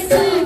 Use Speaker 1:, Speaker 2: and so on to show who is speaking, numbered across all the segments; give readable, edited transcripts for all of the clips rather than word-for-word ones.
Speaker 1: So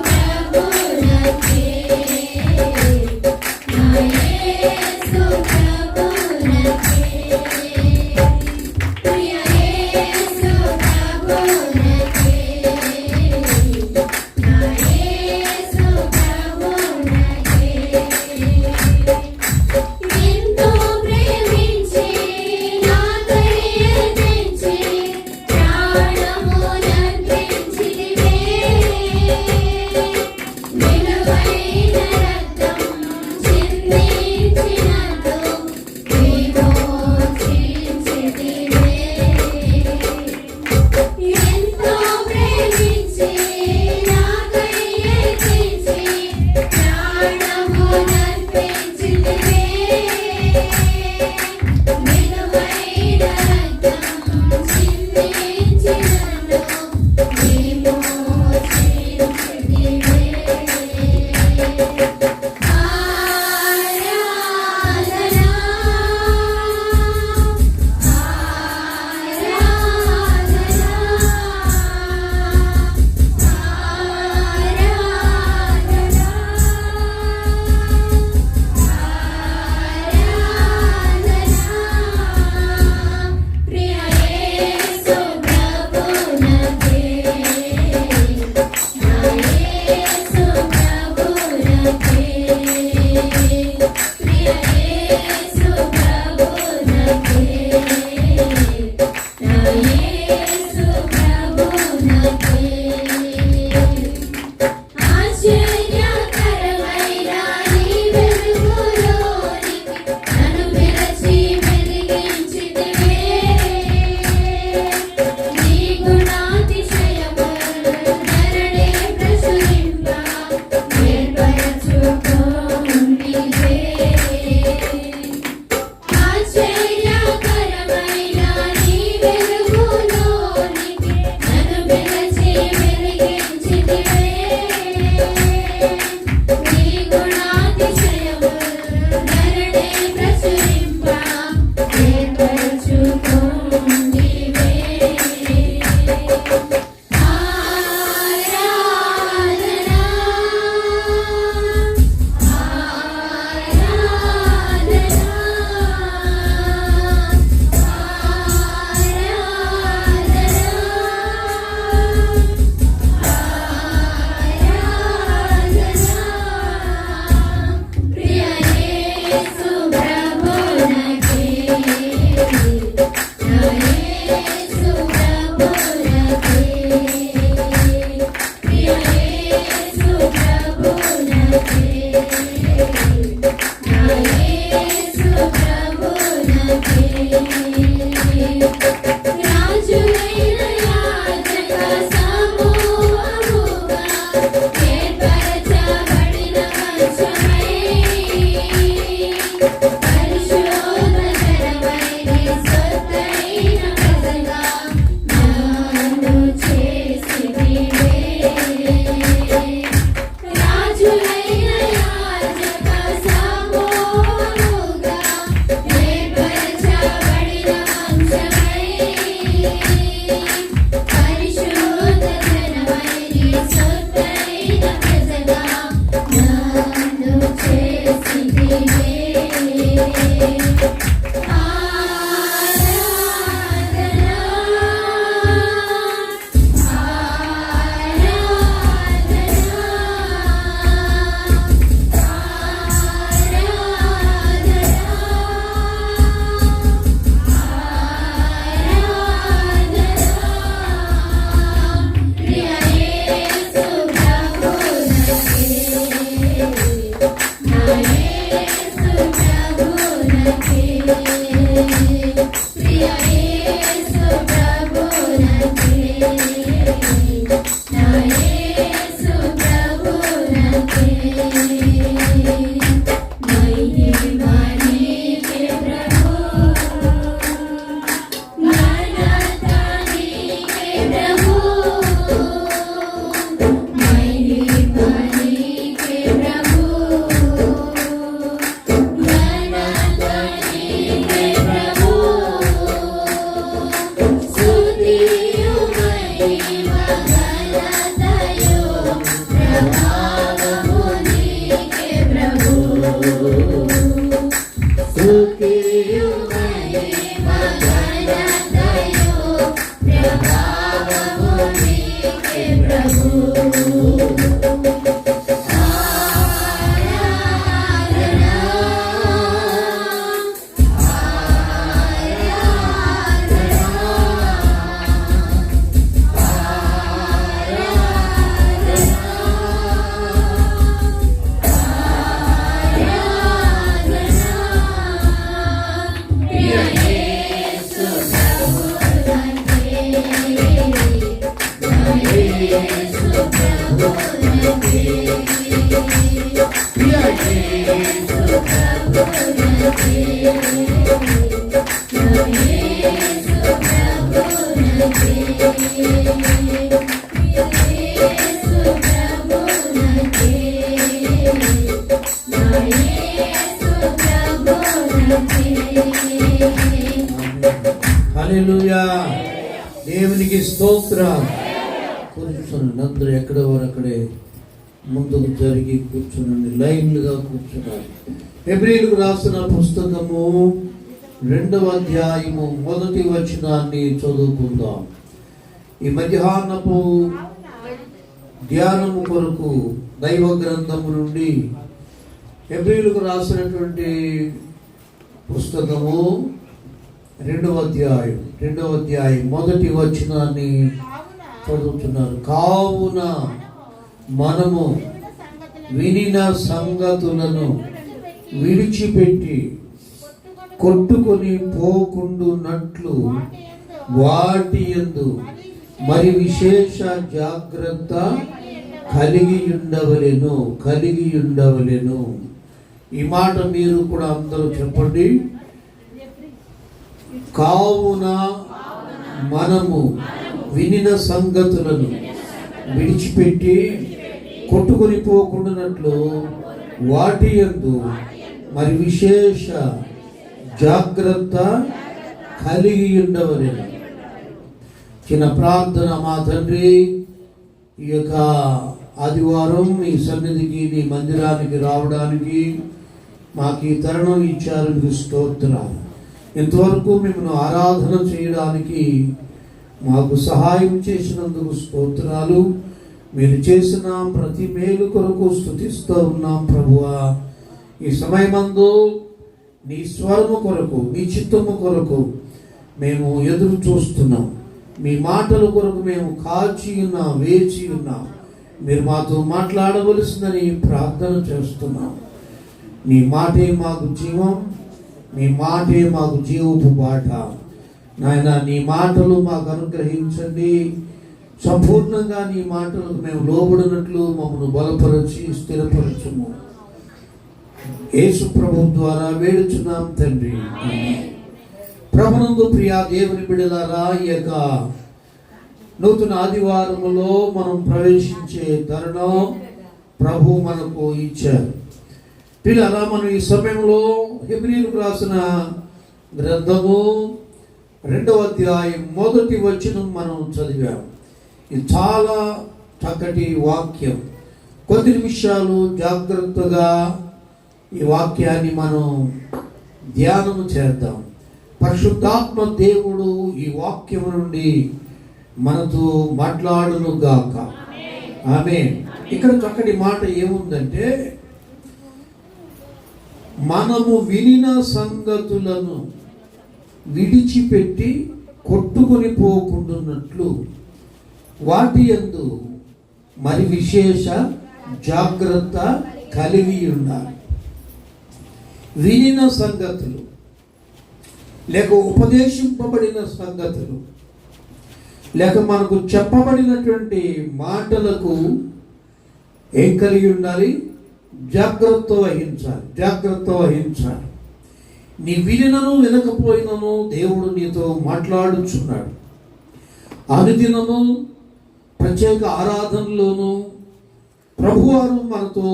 Speaker 1: హల్లెలూయా, దేవునికి స్తోత్రం. కూర్చుని అందరూ ఎక్కడ వారక్కడే ముందుకు జరిగి కూర్చునండి, లైన్లుగా కూర్చున్నారు. హెబ్రీయులకు రాసిన పుస్తకము 2వ అధ్యాయము 1వ వచనాన్ని చదువుకుందాం. ఈ మధ్యాహ్నపు ధ్యానము కొరకు దైవ గ్రంథము నుండి హెబ్రీయులకు రాసినటువంటి పుస్తకము 2వ అధ్యాయం 1వ వచనాన్ని చదువుతున్నారు. కావున మనము వినిన సంగతులను విడిచిపెట్టి కొట్టుకొని పోకుండునట్లు వాటి యందు మరి విశేష జాగ్రత్త కలిగి ఉండవలెను. ఈ మాట మీరు కూడా అందరూ చెప్పండి. కావున మనము వినిన సంగతులను విడిచిపెట్టి కొట్టుకొని పోకుండానట్లు వాటి యందు మరి విశేష జాగ్రత్త కలిగి ఉండవలెను. చిన్న ప్రార్థన. మా తండ్రి, ఈ యొక్క ఆదివారం మీ సన్నిధికి, నీ మందిరానికి రావడానికి మాకు ఈ తరుణం ఇచ్చారు, మీకు స్తోత్రాలు. ఇంతవరకు మిమ్మల్ని ఆరాధన చేయడానికి మాకు సహాయం చేసినందుకు స్తోత్రాలు. మీరు చేసిన ప్రతి మేలు కొరకు స్తుతిస్తూ ఉన్నాం ప్రభువా. ఈ సమయమందు నీ స్వరము కొరకు, నీ చిత్తము కొరకు మేము ఎదురు చూస్తున్నాం. మీ మాటల కొరకు మేము కాచి ఉన్నాం, వేచి ఉన్నాం. మీరు మాతో మాట్లాడవలసిందని ప్రార్థన చేస్తున్నాం. నీ మాటే మాకు జీవం, నీ మాటే మాకు జీవపు బాట. నాయన, నీ మాటలు మాకు అనుగ్రహించండి. సంపూర్ణంగా నీ మాటలకు మేము లోబడినట్లు మమ్మల్ని బలపరచి స్థిరపరచుము. యేసు ప్రభు ద్వారా వేడుచున్నాం తండ్రి. ప్రభునందు ప్రియా దేవుని బిడ్డలారా, ఈ యొక్క నూతన ఆదివారములో మనం ప్రవేశించే తరుణం ప్రభు మనకు ఇచ్చారు. పిల్లరా, మనం ఈ సమయంలో హెబ్రీయులకు రాసిన గ్రంథము 2వ అధ్యాయం 1వ వచనం మనం చదివాం. ఇది చాలా చక్కటి వాక్యం. కొద్ది నిమిషాలు జాగ్రత్తగా ఈ వాక్యాన్ని మనం ధ్యానము చేద్దాం. పరిశుద్ధాత్మ దేవుడు ఈ వాక్యం నుండి మనతో మాట్లాడును గాక. ఆమేన్. ఇక్కడ చక్కటి మాట ఏముందంటే, మనము వినిన సంగతులను విడిచిపెట్టి కొట్టుకొని పోకుండానట్లు వాటి యందు మరి విశేష జాగ్రత్త కలిగి ఉండాలి. వినిన సంగతులు లేక ఉపదేశింపబడిన సంగతులు లేక మనకు చెప్పబడినటువంటి మాటలకు ఏం కలిగి ఉండాలి? జాగ్రత్త వహించాలి. నీ వినను వినకపోయినను దేవుడు నీతో మాట్లాడుచున్నాడు. అనుదినము ప్రత్యేక ఆరాధనలోను ప్రభువారు మనతో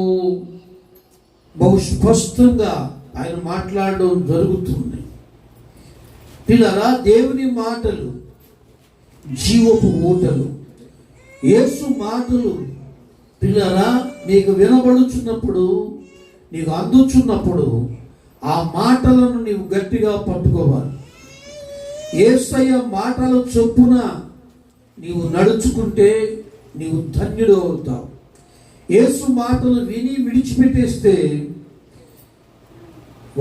Speaker 1: బహు స్పష్టంగా ఆయన మాట్లాడడం జరుగుతుంది. పిల్లరా, దేవుని మాటలు జీవపు ఊటలు. యేసు మాటలు పిల్లరా నీకు వినబడుచున్నప్పుడు, నీకు అందుచున్నప్పుడు ఆ మాటలను నీవు గట్టిగా పట్టుకోవాలి. యేసయ్య మాటల చొప్పున నీవు నడుచుకుంటే నీవు ధన్యుడు అవుతావు. యేసు మాటలు విని విడిచిపెట్టేస్తే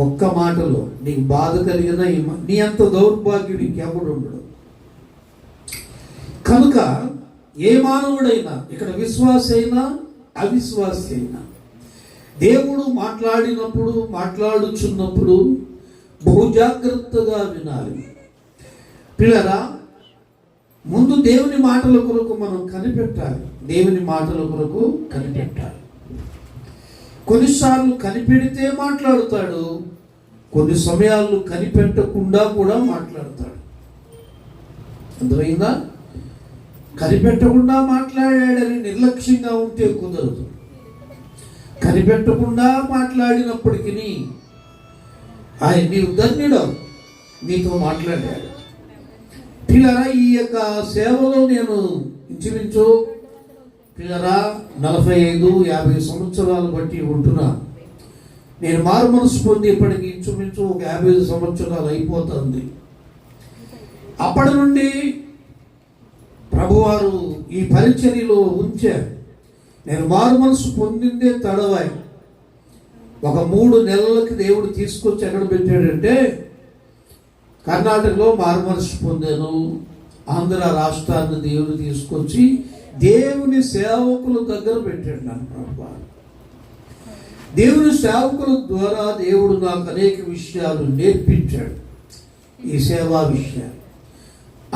Speaker 1: ఒక్క మాటలో నీకు బాధ కలిగిన నీ అంత దౌర్భాగ్యుడు ఇంకెవడు ఉండడు. కనుక ఏ మానవుడైనా, ఇక్కడ విశ్వాసి అయినా అవిశ్వాసి అయినా, దేవుడు మాట్లాడుచున్నప్పుడు బహు జాగ్రత్తగా వినాలి. పిల్లరా, ముందు దేవుని మాటల కొరకు మనం కనిపెట్టాలి. దేవుని మాటల కొరకు కనిపెట్టాలి. కొన్నిసార్లు కనిపెడితే మాట్లాడుతాడు, కొన్ని సమయాలు కనిపెట్టకుండా కూడా మాట్లాడతాడు. అర్థమైందా? కనిపెట్టకుండా మాట్లాడాడని నిర్లక్ష్యంగా ఉంటే కుదరదు. కనిపెట్టకుండా మాట్లాడినప్పటికీ ఆయన నీవు ధన్యుడు, నీతో మాట్లాడాడు. పిల్లరా, ఈ యొక్క సేవలో నేను ఇంచుమించు పిల్లరా 45-50 సంవత్సరాలు బట్టి ఉంటున్నా. నేను మారు మనసు పొంది ఇప్పటికి ఇంచుమించు ఒక 50 సంవత్సరాలు అయిపోతుంది. అప్పటి నుండి ప్రభువారు ఈ పరిచర్యలో ఉంచారు. నేను మారు మనసు పొందిందే తడవాయి. ఒక 3 నెలలకి దేవుడు తీసుకొచ్చి ఎక్కడ పెట్టాడంటే, కర్ణాటకలో మారు మనసు పొందాను. ఆంధ్ర రాష్ట్రాన్ని దేవుడు తీసుకొచ్చి దేవుని సేవకుల దగ్గర పెట్టాడు నన్ను ప్రభువారు. దేవుని సేవకుల ద్వారా దేవుడు నాకు అనేక విషయాలు నేర్పించాడు, ఈ సేవా విషయాలు.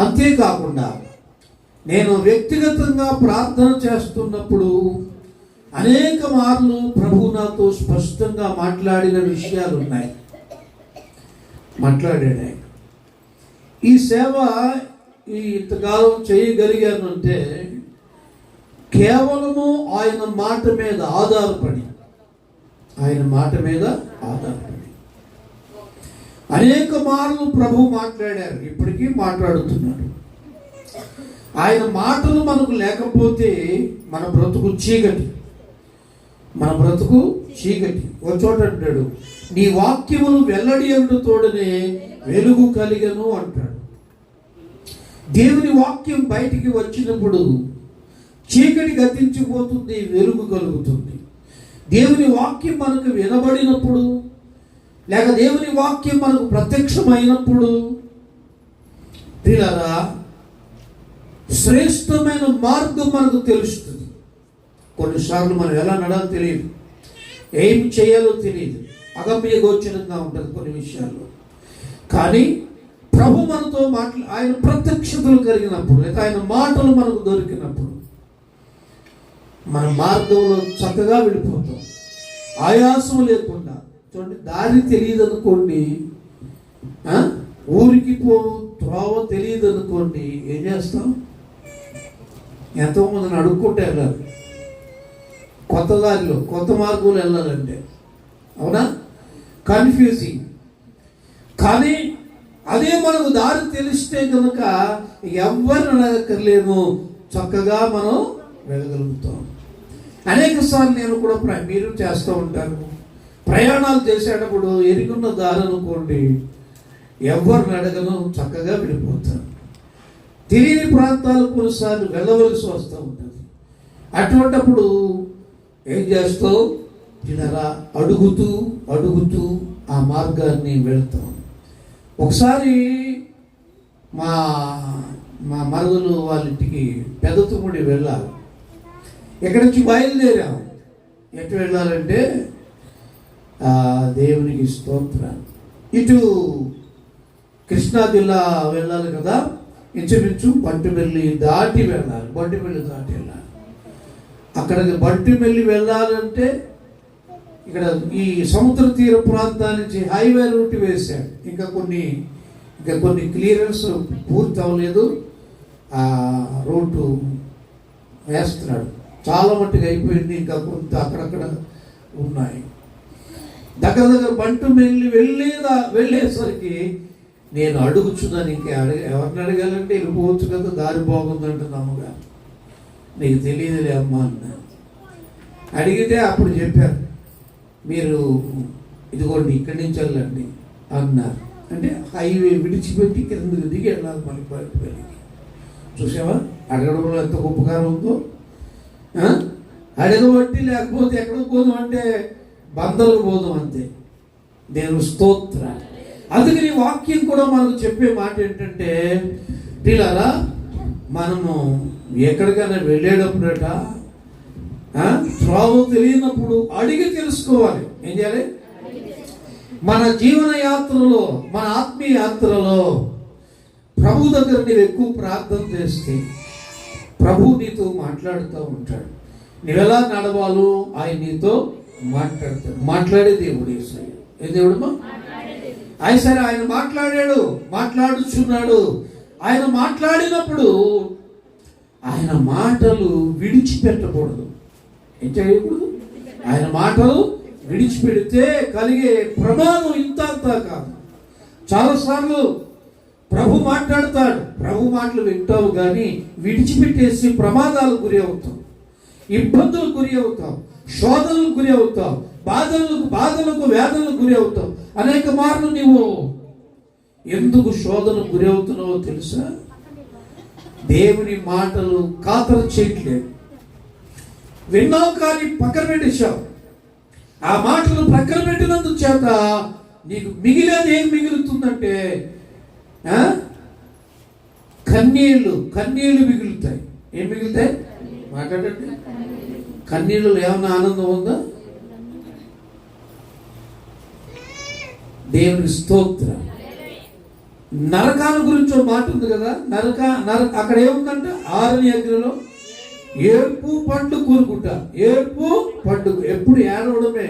Speaker 1: అంతేకాకుండా నేను వ్యక్తిగతంగా ప్రార్థన చేస్తున్నప్పుడు అనేక మార్లు ప్రభు నాతో స్పష్టంగా మాట్లాడిన విషయాలు ఉన్నాయి. మాట్లాడాడు. ఈ సేవ ఇంతకాలం చేయగలిగాను అంటే కేవలము ఆయన మాట మీద ఆధారపడి అనేక మార్లు ప్రభు మాట్లాడారు, ఇప్పటికీ మాట్లాడుతున్నాడు. ఆయన మాటలు మనకు లేకపోతే మన బ్రతుకు చీకటి. ఒక చోట అంటాడు, నీ వాక్యములు వెల్లడి అంటూ తోడనే వెలుగు కలిగను అంటాడు. దేవుని వాక్యం బయటికి వచ్చినప్పుడు చీకటి గతించిపోతుంది, వెలుగు కలుగుతుంది. దేవుని వాక్యం మనకు వినబడినప్పుడు, లేక దేవుని వాక్యం మనకు ప్రత్యక్షమైనప్పుడు పిల్లరా శ్రేష్టమైన మార్గం మనకు తెలుస్తుంది. కొన్నిసార్లు మనం ఎలా నడాలో తెలియదు, ఏం చేయాలో తెలియదు, అగమ్య గోచరంగా ఉంటుంది కొన్ని విషయాల్లో. కానీ ప్రభు మనతో ఆయన ప్రత్యక్షతలు కలిగినప్పుడు, లేక ఆయన మాటలు మనకు దొరికినప్పుడు మన మార్గంలో చక్కగా వెళ్ళిపోతాం, ఆయాసం లేకుండా. చూడండి, దారి తెలియదు అనుకోండి, ఊరికి త్రోవ తెలియదు అనుకోండి, ఏం చేస్తాం? ఎంతోమందిని అడుక్కుంటే వెళ్ళాలి, కొత్త దారిలో కొత్త మార్గంలో వెళ్ళాలంటే. అవునా? కన్ఫ్యూజింగ్. కానీ అదే మనకు దారి తెలిస్తే కనుక ఎవరిని అడగక్కర్లేము, చక్కగా మనం వెళ్ళగలుగుతాం. అనేక సార్లు నేను కూడా మీరు చేస్తూ ఉంటాను, ప్రయాణాలు చేసేటప్పుడు ఎరుగున్న దారి అనుకోండి, ఎవరిని అడగను, చక్కగా వెళ్ళిపోతాను. తెలియని ప్రాంతాలు కొన్నిసార్లు వెళ్ళవలసి వస్తూ ఉంటుంది. అటువంటప్పుడు ఏం చేస్తావు? తినరా అడుగుతూ ఆ మార్గాన్ని వెళ్తాం. ఒకసారి మా మరుదులు వాళ్ళ ఇంటికి పెదతుముడి వెళ్ళాలి. ఎక్కడి నుంచి బయలుదేరాము. ఎటు వెళ్ళాలంటే దేవునికి స్తోత్రం, ఇటు కృష్ణా జిల్లా వెళ్ళాలి కదా, ఇంచుమించు బంటిమెల్లి దాటి వెళ్ళాలి. అక్కడికి బంటిమెల్లి వెళ్ళాలంటే ఇక్కడ ఈ సముద్ర తీర ప్రాంతాల నుంచి హైవే రూట్ వేశాడు. ఇంకా కొన్ని క్లియరెన్స్ పూర్తి అవ్వలేదు, ఆ రూటు వేస్తున్నాడు. చాలా మట్టుకు అయిపోయింది, ఇంకా కొంత అక్కడక్కడ ఉన్నాయి. దగ్గర బంటిమెల్లి వెళ్ళేసరికి నేను అడుగుచున్నాను, ఇంకా ఎవరిని అడగాలంటే వెళ్ళిపోవచ్చు కదా, దారి బాగుందంటే నమ్మగా, నీకు తెలియదులే అమ్మా అన్న. అడిగితే అప్పుడు చెప్పారు, మీరు ఇదిగోండి ఇక్కడి నుంచి వెళ్ళండి అన్నారు. అంటే హైవే విడిచిపెట్టి కిందకి దిగి వెళ్ళాలి మళ్ళీ బయటకు. చూసావా అడగడంలో ఎంత ఉపకారం ఉందో. అడగబట్టి లేకపోతే ఎక్కడికి పోదాం అంటే బందలకు పోదాం అంతే. దేవుని స్తోత్ర. అందుకని వాక్యం కూడా మనకు చెప్పే మాట ఏంటంటే, పిల్లరా మనము ఎక్కడికైనా వెళ్ళేటప్పుడట త్రోవ తెలియనప్పుడు అడిగి తెలుసుకోవాలి. ఏం చేయాలి? మన జీవన యాత్రలో, మన ఆత్మీయ యాత్రలో ప్రభు దగ్గర నీవు ఎక్కువ ప్రార్థన చేస్తే ప్రభు నీతో మాట్లాడుతూ ఉంటాడు. నువ్వెలా నడవాలో ఆయన నీతో మాట్లాడతాడు. మాట్లాడే దేవుడు యేసయ్య. ఏ దేవుడమ్మా? సరే ఆయన మాట్లాడాడు, మాట్లాడుచున్నాడు. ఆయన మాట్లాడినప్పుడు ఆయన మాటలు విడిచిపెట్టకూడదు. ఏం చేయకూడదు? ఆయన మాటలు విడిచిపెడితే కలిగే ప్రమాదం ఇంత కాదు. చాలాసార్లు ప్రభు మాట్లాడతాడు, ప్రభు మాటలు వింటావు, కానీ విడిచిపెట్టేసి ప్రమాదాలకు గురి అవుతావు, ఇబ్బందులకు గురి అవుతావు, శోధనలకు గురి అవుతావు, బాధలకు వేదనలకు గురి అవుతావు. అనేక మార్లు నీవు ఎందుకు శోధనకు గురి అవుతున్నావో తెలుసా? దేవుని మాటలు ఖాతరు చేయట్లేదు. విన్నావు కానీ పక్కన పెట్టేశావు. ఆ మాటలు పక్కన పెట్టినందుకు చేత నీకు మిగిలేది ఏం మిగులుతుందంటే కన్నీళ్లు మిగులుతాయి. ఏం మిగులుతాయి? మాట్లాడండి. కన్నీళ్ళు ఏమన్నా ఆనందం ఉందా? దేవుని స్తోత్ర. నరకాల గురించి ఒక మాట ఉంది కదా. అక్కడ ఏముందంటే 6ని అగ్నిలో ఏడుపు పండు కూరుకుంట. ఏడుపు పండుగ ఎప్పుడు ఏడవడమే.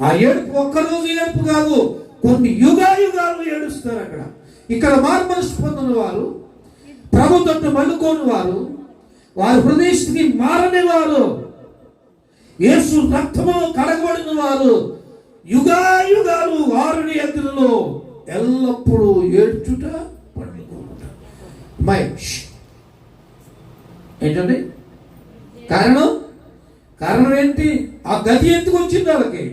Speaker 1: ఆ ఏడుపు ఒక్కరోజు ఏడుపు కాదు, కొన్ని యుగాలు ఏడుస్తారు అక్కడ. ఇక్కడ మార్మనసు పొందిన వారు, ప్రభు తట్టు మల్లుకోని వారు, వారి హృదయస్థితికి మారని వారు, యేసు రక్తము కడగబడిన వారు యుగాలు 6ని అగ్నిలో ఎల్లప్పుడూ ఏడ్చుట పండుకుంట. ఏంటండి కారణం ఏంటి? ఆ గది ఎందుకు వచ్చింది? వాళ్ళకి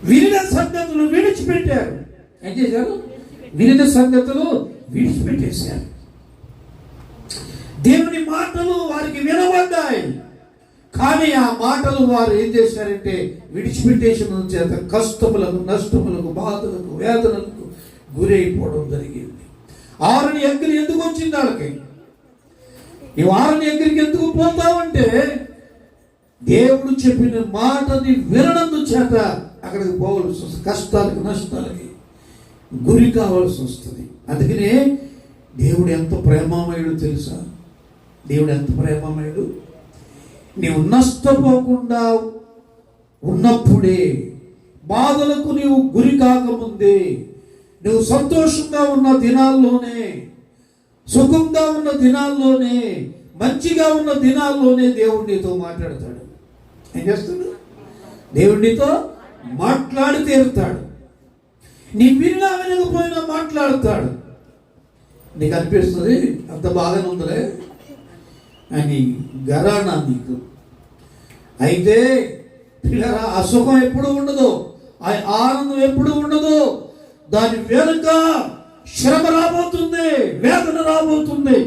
Speaker 1: వినిన సంగతులు విడిచిపెట్టారు. ఏం చేశారు? వినిన సంగతులు విడిచిపెట్టేశారు. దేవుని మాటలు వారికి వినబడ్డాయి, కానీ ఆ మాటలు వారు ఏం చేశారంటే విడిచిపెట్టేసిన చేత కష్టములకు, నష్టములకు, బాధలకు, వేదనలకు గురైపోవడం జరిగింది. 6ని అగ్ని ఎందుకు వచ్చింది వాళ్ళకి? ఈ 6ని అగ్నికి ఎందుకు పోతావంటే దేవుడు చెప్పిన మాటని వినడందు చేత అక్కడికి పోవలసి వస్తుంది. కష్టాలకు, నష్టాలకి గురి కావాల్సి వస్తుంది. అందుకనే దేవుడు ఎంత ప్రేమమయుడు తెలుసా? దేవుడు ఎంత ప్రేమమయుడు. నీవు నష్టపోకుండా ఉన్నప్పుడే, బాధలకు నీవు గురి కాకముందే, నువ్వు సంతోషంగా ఉన్న దినాల్లోనే, సుఖంగా ఉన్న దినాల్లోనే, మంచిగా ఉన్న దినాల్లోనే దేవుడు నీతో మాట్లాడతాడు. ఏం చేస్తాడు? దేవుడు నీతో మాట్లాడి తీరుతాడు. నీ విన్నా వినకపోయినా మాట్లాడతాడు. నీకు అనిపిస్తుంది అంత బాగానే ఉందిలే అని గరానా నీకు. అయితే పిల్లరా, ఆ సుఖం ఎప్పుడు ఉండదు, ఆ ఆనందం ఎప్పుడు ఉండదు. దాని వెనుక శ్రమ రాబోతుంది, వేదన రాబోతుంది.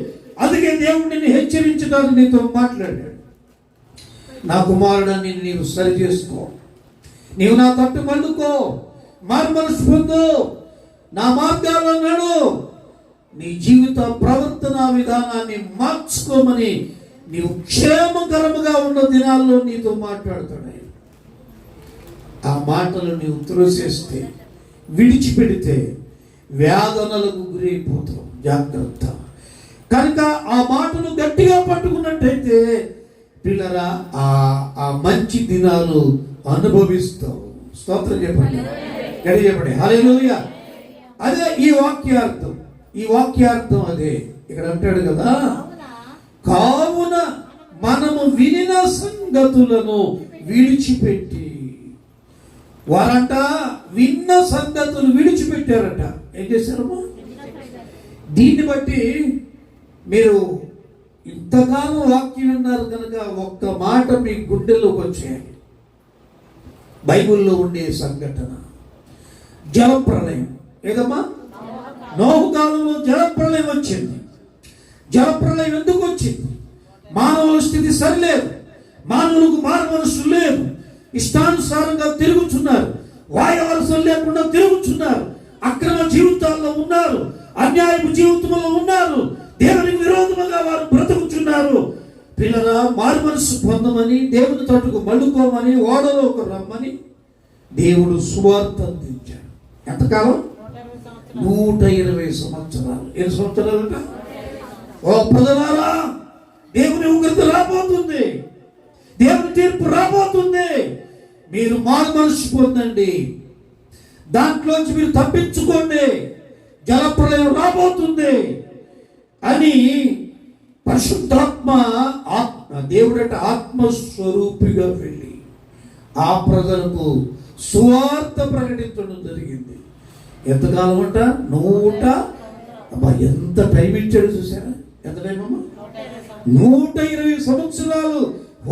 Speaker 1: అందుకే దేవుడు నిన్ను హెచ్చరించడానికి నీతో మాట్లాడాడు. నా కుమారుడని నీవు సరి చేసుకో, నీవు నా తట్టు మల్లుకో, మార్మనసు పొందు, నా మార్గాల్లో నడు, నీ జీవిత ప్రవర్తన విధానాన్ని మార్చుకోమని నీవు క్షేమకరముగా ఉన్న దినాల్లో నీతో మాట్లాడుతాడు. ఆ మాటలు నీవు త్రోసేస్తే, విడిచిపెడితే వేదనలకు గురైపోతావు. జాగ్రత్త. కనుక ఆ మాటను గట్టిగా పట్టుకున్నట్టయితే పిల్లరా, ఆ మంచి దినాలు అనుభవిస్తావు. స్తోత్రం చెప్పండి, గడి చెప్పండి, హల్లెలూయా. అదే ఈ వాక్యార్థం అదే. ఇక్కడ అంటాడు కదా, కావున మనము వినిన సంగతులను విడిచిపెట్టి. వారంట విన్న సంగతులు విడిచిపెట్టారట. ఏం చేశారమ్మా? దీన్ని బట్టి మీరు ఇంతకాలం వాక్యం విన్నారు కనుక ఒక్క మాట మీ గుండెల్లోకి వచ్చేయాలి. బైబిల్లో ఉండే సంఘటన జలప్రళయం. ఏదమ్మా? నోహు కాలంలో జలప్రళయం వచ్చింది. జలప్రళయం ఎందుకు వచ్చింది? మానవుల స్థితి సరిలేదు. మానవులకు మారు మనస్సు లేదు. ఇష్టానుసారంగా తిరుగుతున్నారు. వాయవలసం లేకుండా తిరుగుతున్నారు. అక్రమ జీవితాల్లో ఉన్నారు. అన్యాయపు జీవితంలో ఉన్నారు. దేవునికి విరోధముగా వారు బ్రతుకుతున్నారు. పిల్లరా, మారు మనస్సు పొందమని, దేవుని తట్టుకు మళ్ళుకోమని, ఓడలోకి రమ్మని దేవుడు సువార్త అందించాడు. ఎంతకాలం? 120 సంవత్సరాలు. ఎన్ని సంవత్సరాలు? ఓ ప్రజలారా, దేవుని ఉగ్రత రాబోతుంది. దేవుని తీర్పు రాబోతుంది. మీరు మారు మనస్సు పొందండి. దాంట్లోంచి మీరు తప్పించుకోండి. జలప్రలయం రాబోతుంది అని పరిశుద్ధాత్మ దేవుడట ఆత్మస్వరూపిగా వెళ్ళి ఆ ప్రజలకు సువార్త ప్రకటించడం జరిగింది. ఎంతకాలం అంట? 100. అబ్బా, ఎంత టైం ఇచ్చాడు చూసారా? ఎంత టైం అమ్మా? 120 సంవత్సరాలు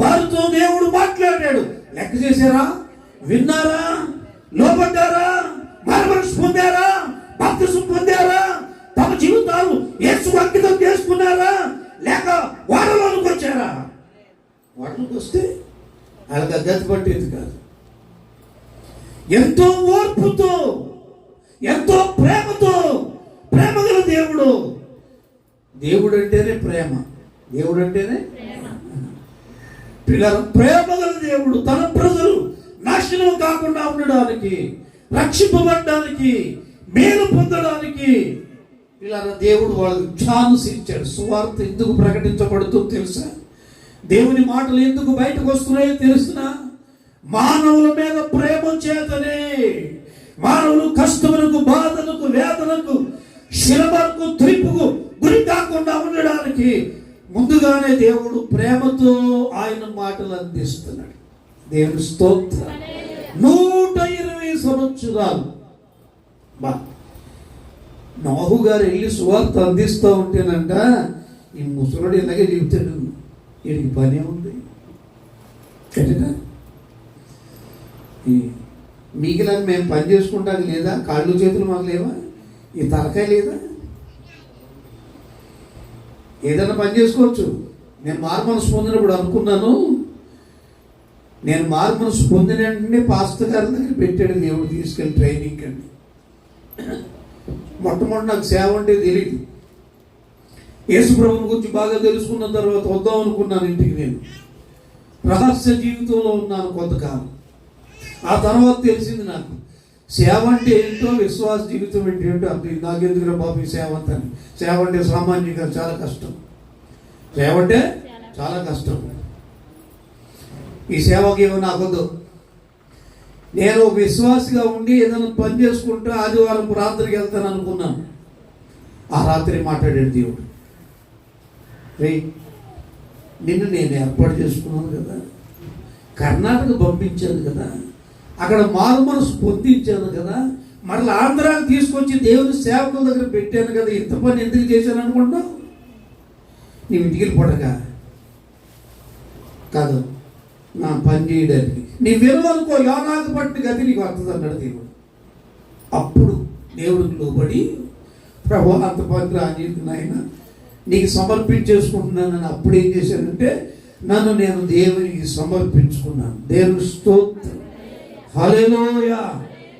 Speaker 1: వారితో దేవుడు మాట్లాడాడు. లెక్క చేశారా? విన్నారా? లోబడ్డారా? మారుమనస్సు పొందారా? బాప్తిసం పొందారా? తమ జీవితాలు యేసుకు అంకితం చేసుకున్నారా? లేక వాడలోనికి వచ్చారా? వాడలోకి వస్తే వాళ్ళకి గతి పట్టేది కాదు. ఎంతో ఓర్పుతో, ఎంతో ప్రేమతో, ప్రేమ గల దేవుడు. దేవుడు అంటేనే ప్రేమ. దేవుడు అంటేనే పిల్లలు, ప్రేమ గల దేవుడు తన ప్రజలు నాశనం కాకుండా ఉండడానికి, రక్షింపబడడానికి, మేలు పొందడానికి పిల్లల దేవుడు వాళ్ళకు ఛాన్స్ ఇచ్చాడు. సువార్త ఎందుకు ప్రకటించబడుతుందో తెలుసా? దేవుని మాటలు ఎందుకు బయటకు వస్తున్నాయో తెలుసునా? మానవుల మీద ప్రేమ చేతనే. మానవులు కష్టములకు, బాధలకు, వేదనకు, శ్రమకు, త్రిప్పుకు గురి కాకుండా ఉండడానికి ముందుగానే దేవుడు ప్రేమతో ఆయన మాటలు అందిస్తున్నాడు. దేవుని స్తోత్రం. 120 సంవత్సరాలు నోహు గారు వెళ్ళి సువార్త అందిస్తూ ఉంటేనంట, ఈ ముసలుడు ఇలాగే చెబుతాడు, వీడికి పనే ఉంది కరెక్టా? మీకులా మేము పని చేసుకుంటానికి లేదా? కాళ్ళు చేతులు మాకు లేవా? ఈ తలకాయ లేదా? ఏదైనా పని చేసుకోవచ్చు. నేను మారు మనసు పొందినప్పుడు అనుకున్నాను, నేను మారు మనసు పొందిన వెంటనే పాస్టర్ గారి దగ్గర పెట్టాడు దేవుడు తీసుకెళ్ళి ట్రైనింగ్ అండి. మొట్టమొదటి నాకు సేవ అంటే తెలియదు. యేసు ప్రభువుని గురించి బాగా తెలుసుకున్న తర్వాత వద్దాం అనుకున్నాను ఇంటికి. నేను రహస్య జీవితంలో ఉన్నాను కొంతకాలం. ఆ తర్వాత తెలిసింది నాకు సేవ అంటే ఏంటో, విశ్వాస జీవితం అంటే ఏంటో అర్థం. నాకెందుకు బాబు ఈ సేవ అంతాను? సేవ అంటే సామాన్యంగా చాలా కష్టం. సేవ అంటే చాలా కష్టం. ఈ సేవకి ఏమో నాకొద్దు. నేను ఒక విశ్వాసిగా ఉండి ఏదైనా పని చేసుకుంటూ ఆదివారం రాత్రికి వెళ్తాను అనుకున్నాను. ఆ రాత్రి మాట్లాడాడు దేవుడు, రే నిన్ను నేను ఏర్పాటు చేసుకున్నాను కదా, కర్ణాటక పంపించాను కదా, అక్కడ మారు మనసు పొందించాను కదా, మరలా ఆంధ్రాకి తీసుకొచ్చి దేవుని సేవకుల దగ్గర పెట్టాను కదా, ఇంత పని ఎందుకు చేశాను అనుకుంటున్నావు? నీ ఇంటికి వెళ్ళిపోటగా కాదు, నా పని చేయడానికి నీ విలువనుకో, యోనాకు పట్టిన గతి నీకు వస్తుంది అన్నాడు దేవుడు. అప్పుడు దేవుడికి లోబడి, ప్రభు అంత పని రాజీకి నాయన నీకు సమర్పించేసుకుంటున్నానని అప్పుడు ఏం చేశానంటే, నన్ను నేను దేవునికి సమర్పించుకున్నాను. దేవుని స్తోత్రం. హల్లెలూయా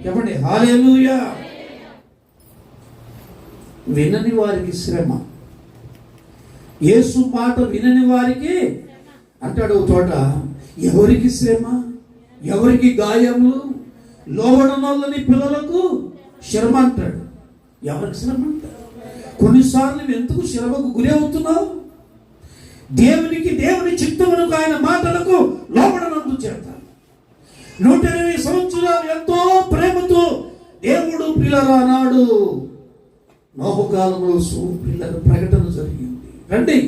Speaker 1: చెప్పండి, హల్లెలూయా. వినని వారికి శ్రమ, యేసు మాట వినని వారికి అంటాడు ఒక చోట, ఎవరికి శ్రమ, ఎవరికి గాయములు, లోబడనోళ్ళని పిల్లలకు శ్రమ అంటాడు. ఎవరికి శ్రమ అంటాడు? కొన్నిసార్లు నువ్వు ఎందుకు శ్రమకు గురి అవుతున్నావు? దేవుని చిత్తమునకు, ఆయన మాటలకు లోబడనందు చేత. 120 సంవత్సరాలు ఎంతో ప్రేమతో దేవుడు పిల్లలు అన్నాడు. నోహు కాలంలో పిల్లల ప్రకటన జరిగింది. రండి,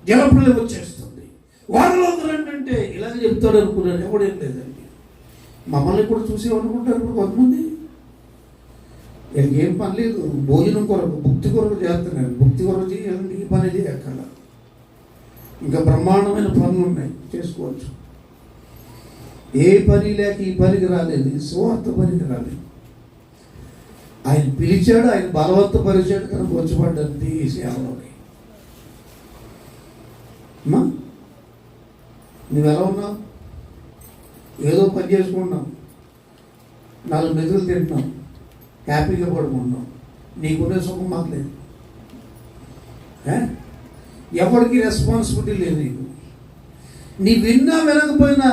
Speaker 1: జలప్రలయం వచ్చేస్తుంది, వారిలోకి రండి అంటే ఇలాగ చెప్తాడు అనుకున్నాడు. ఎవడేం లేదండి. మమ్మల్ని కూడా చూసేవనుకుంటారు ఇప్పుడు కొంతమంది. ఏం పని లేదు, భోజనం కొరకు, భుక్తి కొరకు చేస్తున్నారు. భుక్తి కొరకు చేయాలంటే ఈ పని చేయక్కల, ఇంకా బ్రహ్మాండమైన పనులు ఉన్నాయి, చేసుకోవచ్చు. ఏ పని లేక ఈ పనికి రాలేదు, స్వార్థ పనికి రాలేదు. ఆయన పిలిచాడు, ఆయన బలవంతపరిచాడు కనుక వచ్చి పడ్డంది ఈ సేవలోకి. అమ్మా నువ్వెలా ఉన్నావు? ఏదో పని చేసుకుంటున్నావు, 4 మెతుకులు తింటున్నావు, హ్యాపీగా పడుకుంటున్నావు. నీకునే సుఖం మాకు లేదు. ఎవరికి రెస్పాన్సిబిలిటీ లేదు నీకు. నీ విన్నా వినకపోయినా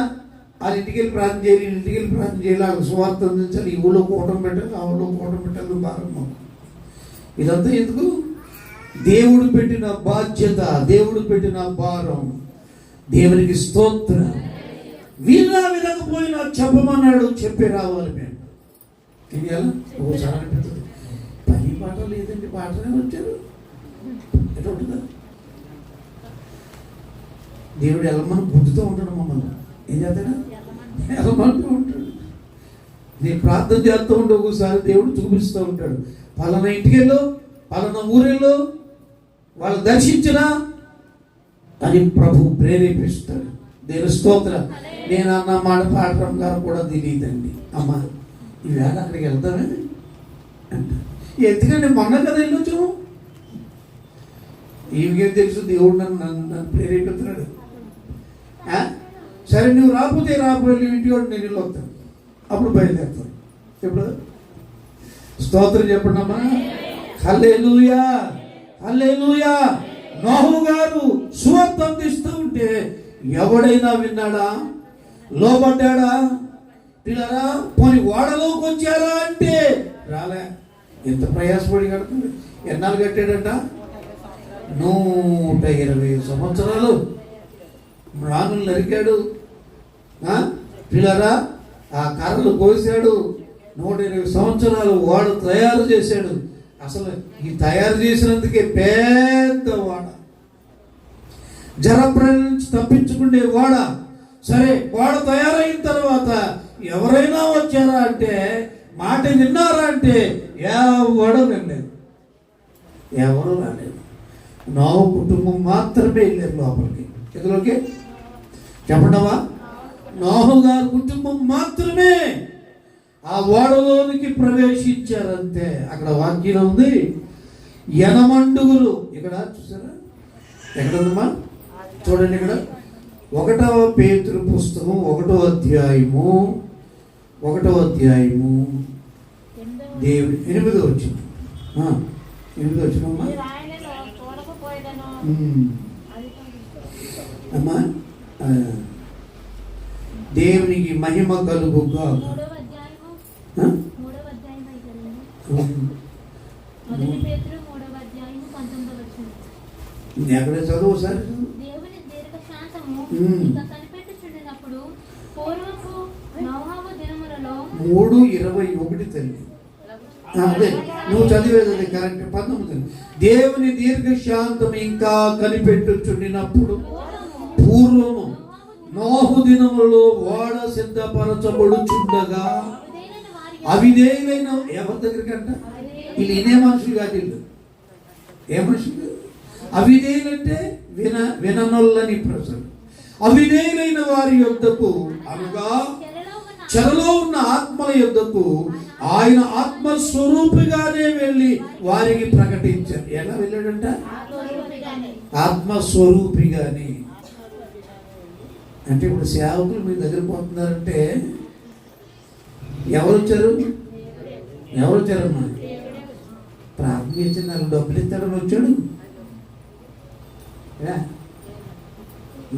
Speaker 1: వాళ్ళ ఇంటికి వెళ్ళి ప్రార్థన చేయాలి, ఇంటికి వెళ్ళి ప్రార్థన చేయాలి, వాళ్ళకి సువార్త అందించాలి, ఈ ఊళ్ళో కూటం పెట్టాలి, ఆ ఊళ్ళో కూటం పెట్టాలి, భారం మాకు. ఇదంతా ఎందుకు? దేవుడు పెట్టిన బాధ్యత, దేవుడు పెట్టిన భారం. దేవునికి స్తోత్రం. విన్నా వినకపోయినా చెప్పమన్నాడు, చెప్పి రావాలి. మేము ఏం చేయాలి? ఒకసారి అనిపిస్తుంది, పని పాట లేదండి, పాటనే వచ్చారు ఎట్లా ఉంటుందా? దేవుడు ఎల్లమని బుద్ధితో ఉంటాడు, మమ్మల్ని ఏం చేస్తాడా? ఎల్లమంటూ ఉంటాడు. నీ ప్రార్థన చేస్తూ ఉంటే ఒకసారి దేవుడు చూపిస్తూ ఉంటాడు, పలానా ఇంటికి వెళ్ళు, పలానా ఊరిలో వాళ్ళు దర్శించినా అని ప్రభు ప్రేరేపిస్తాడు. దేవుని స్తోత్రం. నేను అన్న మాట పాఠం గారు కూడా తెలియదండి. అమ్మ ఈవేళ అక్కడికి వెళ్తామే అంట. ఎందుకంటే మొన్న కదా వెళ్ళొచ్చు. ఈమెకేం తెలుసు? దేవుడు నన్ను ప్రేరేపిస్తున్నాడు. సరే నువ్వు రాకపోతే రాకపోయి ఇంటి వాడు నేను ఇల్లు వస్తాను, అప్పుడు బయలుదేరుతాను. ఎప్పుడు స్తోత్రం చెప్పండి అమ్మా. హల్లెలూయా, హల్లెలూయా. నోహు గారు సువార్త అందిస్తూ ఉంటే ఎవడైనా విన్నాడా? లోబడ్డాడా? పిల్లరా పోని ఓడలోకి వచ్చారా అంటే రాలే. ఎంత ప్రయాసపడి కడుతుంది. ఎన్నాళ్ళు కట్టాడంట? 120 సంవత్సరాలు రానులు నరికాడు. పిల్లరా ఆ కర్రలు కోసాడు. 120 సంవత్సరాలు వాడు తయారు చేశాడు. అసలు ఈ తయారు చేసినందుకే పెద్ద వాడ, జలప్రళయం నుంచి తప్పించుకునే వాడ. సరే వాడు తయారైన తర్వాత ఎవరైనా వచ్చారా అంటే, మాట విన్నారా అంటే ఎవడు వినలేదు, ఎవరు రాలేదు. నోహు కుటుంబం మాత్రమే వెళ్ళారు లోపలికి. ఎందులోకి చెప్పండవా? నోహు గారి కుటుంబం మాత్రమే ఆ ఓడలోనికి ప్రవేశించారంతే. అక్కడ వాక్యం ఉంది, యనమండుగురు. ఇక్కడ చూసారా? ఎక్కడ ఉందమ్మా? చూడండి ఇక్కడ 1వ పేతురు పుస్తకం 1వ అధ్యాయము దేవుడి 8వ వచనం. 8వ వచనమ్మా. అమ్మా దేవునికి మహిమ కలుగుగా. ఎక్కడ చదువు సార్? 3:21 తల్లి. అదే నువ్వు చదివేది కరెక్ట్. 19 దేవుని దీర్ఘశాంతం ఇంకా కనిపెట్టుచుండినప్పుడు పూర్వము నోహు దినములలో ఓడ సిద్ధపరచబడుచుండగా అవిధేయులైన ఎవరి దగ్గరికి అంట? వీళ్ళు ఇనే మనుషులు కాదు. వీళ్ళు ఏ మనుషులు? అవిధేయులంటే విననొల్లని ప్రజలు. అవిధేయులైన వారి యొద్దకు అనగా చెరలో ఉన్న ఆత్మల యొద్దకు ఆయన ఆత్మస్వరూపిగానే వెళ్ళి వారికి ప్రకటించారు. ఎలా వెళ్ళాడంట? ఆత్మస్వరూపిగానే. అంటే ఇప్పుడు సేవకులు మీ దగ్గరకు పోతున్నారంటే ఎవరు వచ్చారు? వచ్చారమ్మా? ప్రార్థన చేసి నాకు డబ్బులు ఇస్తాడని వచ్చాడు.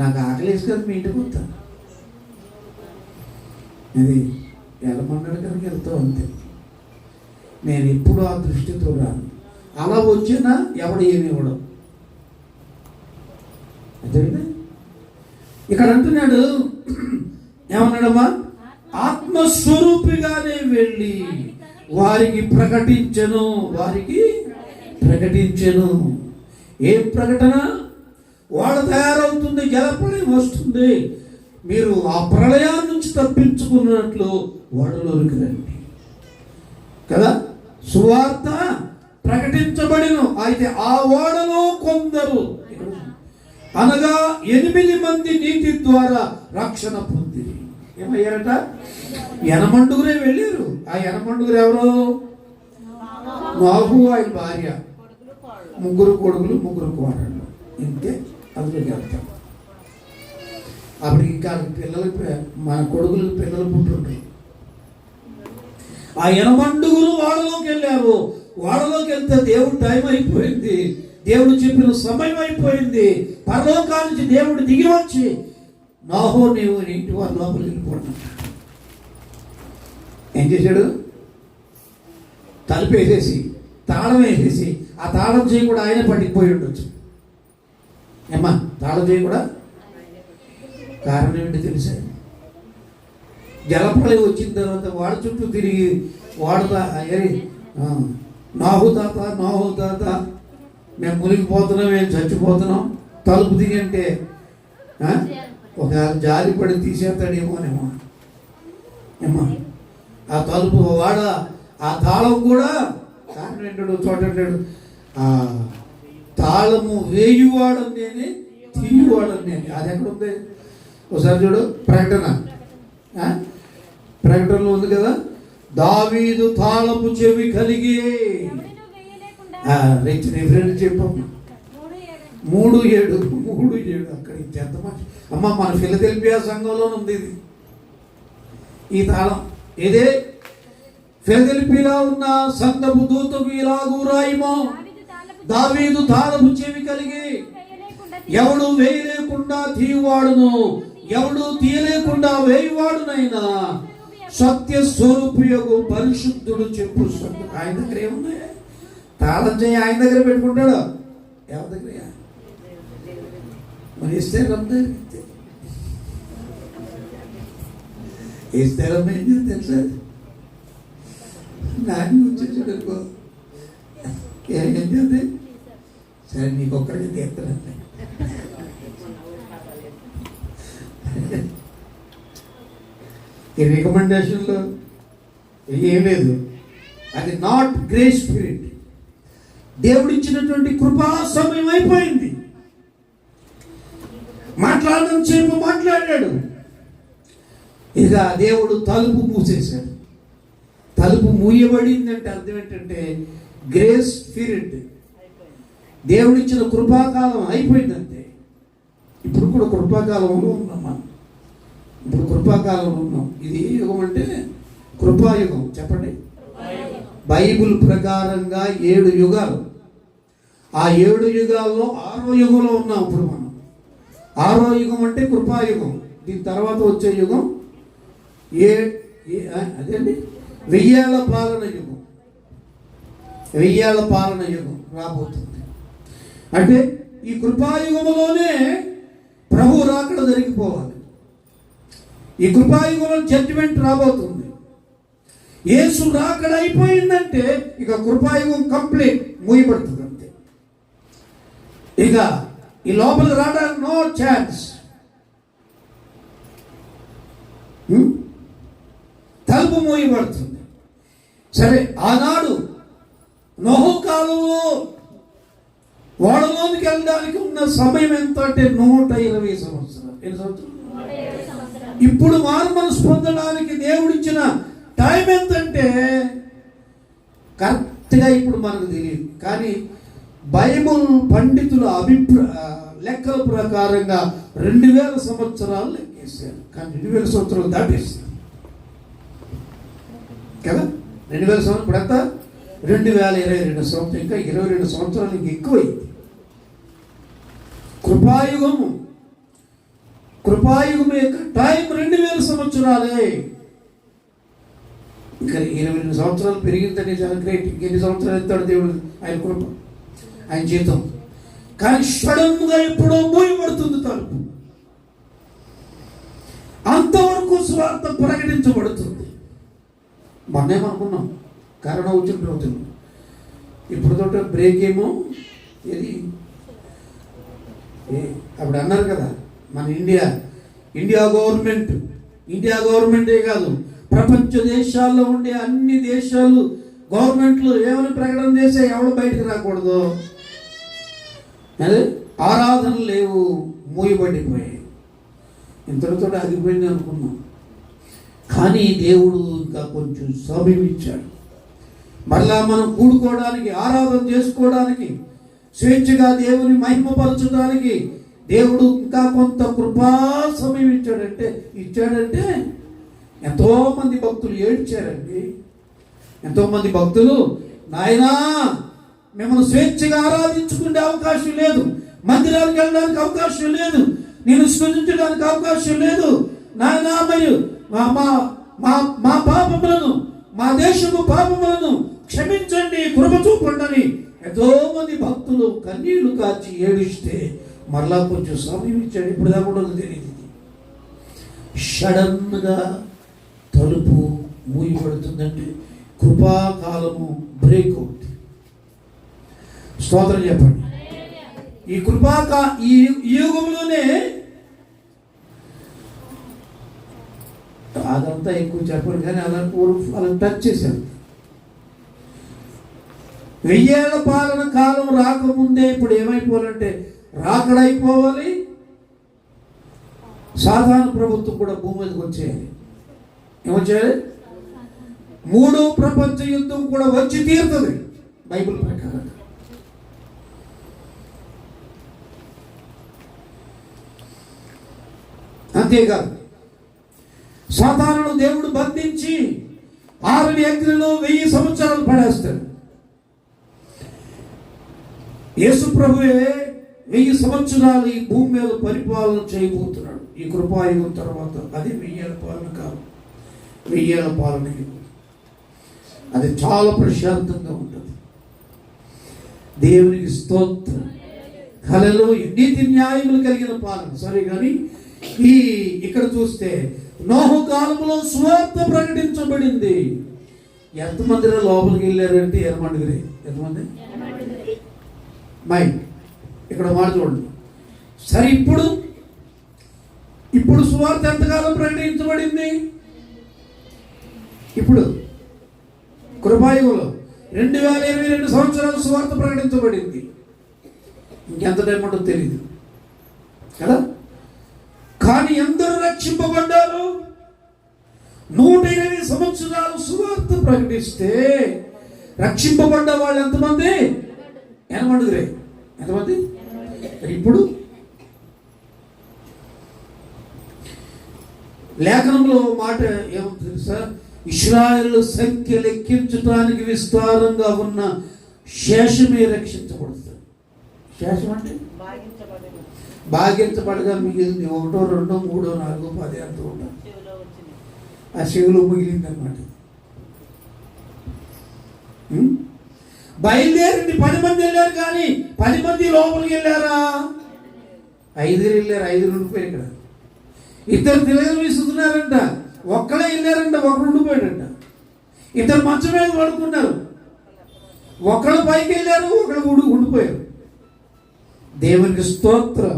Speaker 1: నాకు ఆకలి వేసి కదా మీ ఇంటికి వస్తా. అది ఎలమన్నాడు కనుక వెళ్తావు అంతే. నేను ఎప్పుడు ఆ దృష్టితో రాను. అలా వచ్చినా ఎవడు ఏమి ఇవ్వడం. అంతేనా? ఇక్కడ అంటున్నాడు, ఏమన్నాడమ్మా? ఆత్మస్వరూపిగానే వెళ్ళి వారికి ప్రకటించెను. ఏం ప్రకటన? వాడు తయారవుతుంది, జలప్రళయం వస్తుంది, మీరు ఆ ప్రళయాన్ని నుంచి తప్పించుకున్నట్లు వాడలోనికి రండి కదా. సువార్త ప్రకటించబడిను. అయితే ఆ ఓడలో కొందరు అనగా 8 మంది నీతి ద్వారా రక్షణ పొంది ఏమయ్యారట? యనమండుగురే వెళ్ళారు. ఆ యనమండుగురు ఎవరు? నోహు, ఆయన భార్య, 3 కొడుకులు 3 కోడళ్ళు. ఇంతే. అందులోకి వెళ్తాం. అప్పటికి ఇంకా పిల్లలకి మన కొడుకులకు పిల్లలు పుట్టుంటాయి. ఆ ఎనమండుగురు వాడలోకి వెళ్ళారు. వాడలోకి వెళ్తే దేవుడు టైం అయిపోయింది, దేవుడు చెప్పిన సమయం అయిపోయింది. పరలోకాల నుంచి దేవుడు దిగి వచ్చి నోహో నీవు ఇంటి వారి లోపలికి వెళ్ళిపోతున్నాడు. ఏం చేశాడు? తలుపు వేసేసి తాళం వేసేసి, ఆ తాళం చేయి కూడా ఆయన పట్టుకుపోయి ఉండొచ్చు. ఏమ్మా, తాళం చేయి కూడా కారణం ఏంటి తెలుసా? జలప్రళయం వచ్చిన తర్వాత వాడు చుట్టూ తిరిగి వాడుతా నాహు తాత మేము మునిగిపోతున్నాం, మేము చచ్చిపోతున్నాం, తలుపు దిగంటే ఒక జారి పడి తీసేస్తాడేమోనేమో. ఏమో ఆ తలుపు వాడ ఆ తాళం కూడా కారణం ఏంటాడు చూడంటాడు. ఆ తాళము వేయువాడని నేనే, తీయువాడని నేనే. అది ఎక్కడ ఉంది ఒకసారి చూడు. ప్రకటనలో ఉంది కదా, దావీదు తాళపు చెవి కలిగి రిఫరెండ్ చెప్పమ్మా 3:7 అక్కడ ఎంత మంచి అమ్మ. మన ఫిలదెల్ఫియా సంఘంలో ఉంది ఇది, ఈ తాళం. ఇదే ఫిలదెల్ఫియాలో ఉన్న సంఘపు దూతకు ఇలాగూ రాయిమో, దావీదు తాళపు చెవి కలిగి ఎవడు వేయలేకుండా తీయువాడును, ఎవడు తీయలేకుండా వేయువాడునైనా సత్య స్వరూపయోగు పరిశుద్ధుడు చెప్పు. ఆయన దగ్గర ఏమున్నాయి? తాళం చేయి ఆయన దగ్గర పెట్టుకుంటాడు. ఎవరి దగ్గర? మరి ఇస్తే రమ్మ ఏం చేస్తే తెలుసా? నాని వచ్చేసాడు ఏం చేస్తే సరే నీకు ఒక్కడికి తీస్తానండి. ఈ రికమెండేషన్లో ఏం లేదు. అది నాట్ గ్రేస్ స్పిరిట్. దేవుడు ఇచ్చినటువంటి కృపా సమయం అయిపోయింది. మాట్లాడడం సేపు మాట్లాడాడు. ఇక దేవుడు తలుపు మూసేశాడు. తలుపు మూయబడిందంటే అర్థం ఏంటంటే గ్రేస్ స్పిరిట్, దేవుడు ఇచ్చిన కృపాకాలం అయిపోయిందంటే. ఇప్పుడు కూడా కృపాకాలంలో ఉన్నాం మనం. ఇప్పుడు కృపాకాలంలో ఉన్నాం. ఇది ఏ యుగం అంటే కృపాయుగం. చెప్పండి. బైబిల్ ప్రకారంగా 7 యుగాలు. ఆ 7 యుగాల్లో 6వ యుగంలో ఉన్నాం ఇప్పుడు మనం. 6వ యుగం అంటే కృపాయుగం. దీని తర్వాత వచ్చే యుగం అదేండి 1000 ఏళ్ల పాలన యుగం. 1000 ఏళ్ల పాలన యుగం రాబోతుంది. అంటే ఈ కృపాయుగంలోనే ప్రభు రాకడ జరిగిపోవాలి. ఈ కృపాయుగంలో జడ్జిమెంట్ రాబోతుంది. యేసు రాకడ అయిపోయిందంటే ఇక కృపాయుగం కంప్లీట్, మూయబడుతుంది అంతే. ఇక ఈ లోపలికి రావడానికి నో ఛాన్స్. తలుపు మూయబడుతుంది. సరే, ఆనాడు నోహు కాలంలో ఓడలోనికి వెళ్ళడానికి ఉన్న సమయం ఎంత అంటే 120 సంవత్సరాలు. ఎన్ని సంవత్సరాలు? ఇప్పుడు మారు మనసు పొందడానికి దేవుడిచ్చిన టైం ఎంతంటే కరెక్ట్గా ఇప్పుడు మనకు తెలియదు. కానీ బైబుల్ పండితుల లెక్కల ప్రకారంగా 2000 సంవత్సరాలు లెక్కేశారు. కానీ 2000 సంవత్సరాలు దాటేస్తారు కదా. 2000 సంవత్సరం ఇప్పుడు ఎంత? 2022 సంవత్సరం. ఇంకా 22 సంవత్సరాలు ఇంక ఎక్కువైంది. కృపాయుగం యొక్క టైం 2000 సంవత్సరాలే. ఇంకా 22 సంవత్సరాలు పెరిగిందంటే చాలా గ్రేట్. ఇంకెన్ని సంవత్సరాలు ఎత్తాడు దేవుడు? ఆయన కృప, ఆయన జీతం. కానీ సడన్గా ఎప్పుడో మూయబడుతుంది తలుపు. అంతవరకు స్వార్థ ప్రకటించబడుతుంది. మొన్నేమనుకున్నాం కరోనా వచ్చిన రోజులు. ఇప్పుడు తోట బ్రేక్ ఏమో ఇది అప్పుడు అన్నారు కదా, మన ఇండియా గవర్నమెంటే కాదు, ప్రపంచ దేశాల్లో ఉండే అన్ని దేశాలు గవర్నమెంట్లు ఏమైనా ప్రకటన చేస్తే ఎవరు బయటకు రాకూడదు, అదే ఆరాధనలు లేవు, మూయబడిపోయాయి. ఇంతటితో ఆగిపోయింది అనుకున్నాం. కానీ దేవుడు ఇంకా కొంచెం సమయం ఇచ్చాడు. మరలా మనం కూడుకోవడానికి, ఆరాధన చేసుకోవడానికి, స్వేచ్ఛగా దేవుని మహిమపరచడానికి దేవుడు ఇంకా కొంత కృపా సమయం ఇచ్చాడంటే ఎంతోమంది భక్తులు ఏడ్చారండి. ఎంతోమంది భక్తులు, నాయనా మిమ్మల్ని స్వేచ్ఛగా ఆరాధించుకునే అవకాశం లేదు, మందిరాలకు వెళ్ళడానికి అవకాశం లేదు, నేను స్మరించడానికి అవకాశం లేదు నాయనా, మరియు మా పాపములను, మా దేశపు పాపములను క్షమించండి, కృప చూపండి. ఎంతో మంది భక్తులు కన్నీళ్లు కాచి ఏడిస్తే మరలా కొంచెం సమయం ఇచ్చాడు. ఇప్పుడు దాకా కూడా తెలియదు. సడన్గా తలుపు మూయబడుతుందంటే కృపాకాలము బ్రేక్ అవుతుంది. స్తోత్రం చెప్పండి. ఈ యుగంలోనే అదంతా ఎక్కువ చెప్పండి, కానీ అలా టచ్ చేశారు. 1000 ఏళ్ల పాలన కాలం రాకముందే ఇప్పుడు ఏమైపోవాలంటే రాకడైపోవాలి. సాధారణ ప్రభుత్వం కూడా భూమి మీదకి వచ్చేయాలి. ఏమొచ్చేయాలి? 3వ ప్రపంచ యుద్ధం కూడా వచ్చి తీరుతుంది బైబిల్ ప్రకారం. అంతేకాదు, సాతానుడు దేవుడు బంధించి 6 అగ్నిలో 1000 సంవత్సరాలు పడేస్తాడు. యేసు ప్రభువే 1000 సంవత్సరాలు ఈ భూమి మీద పరిపాలన చేయబోతున్నాడు. ఈ కృపాయుగం తర్వాత అది 1000 ఏళ్ల పాలన కాదు, 1000 ఏళ్ల పాలన. అది చాలా ప్రశాంతంగా ఉంటుంది. దేవునికి స్తోత్రం. హల్లెలూయా. నీతి న్యాయములు కలిగిన పాలన. సరే, కానీ ఇక్కడ చూస్తే నోహు కాలంలో సువార్త ప్రకటించబడింది. ఎంతమంది లోపలికి వెళ్ళారంటే ఎనమండుగురే. ఎంతమంది? ఇక్కడ మాట చూడండి. సరే, ఇప్పుడు సువార్త ఎంతకాలం ప్రకటించబడింది? ఇప్పుడు కృపాయుగంలో 2022 సంవత్సరాలు సువార్త ప్రకటించబడింది. ఇంకెంత టైం ఉంటుందో తెలియదు కదా. కానీ ఎందరూ రక్షింపబడ్డారు? 120 సంవత్సరాలు సువార్త ప్రకటిస్తే రక్షింపబడ్డ వాళ్ళు ఎంతమంది? 80. ఎంతమంది? ఇప్పుడు లేఖనంలో మాట ఏముంది తెలుసా? ఇశ్రాయేలు సంఖ్య లెక్కించడానికి విస్తారంగా ఉన్న శేషమే రక్షించబడుతుంది. శేషం అంటే భాగించబడగా మిగిలింది 1, 2, 3, 4, 10 అంటూ ఉంటాం. ఆ చెవిలో మిగిలింది అనమాట. బయలుదేరింది 10 మంది వెళ్ళారు, కానీ 10 మంది లోపలికి వెళ్ళారా? 5 వెళ్ళారు, 5 ఉండిపోయారు. ఇక్కడ 2 తిరగలు విసుకున్నారంట, ఒక్కడే వెళ్ళారంట, ఒకడు ఉండిపోయాడంట. 2 మంచం మీద పడుకున్నారు, ఒకళ్ళు పైకి వెళ్ళారు, ఒకళ్ళు ఉండిపోయారు. దేవునికి స్తోత్రం.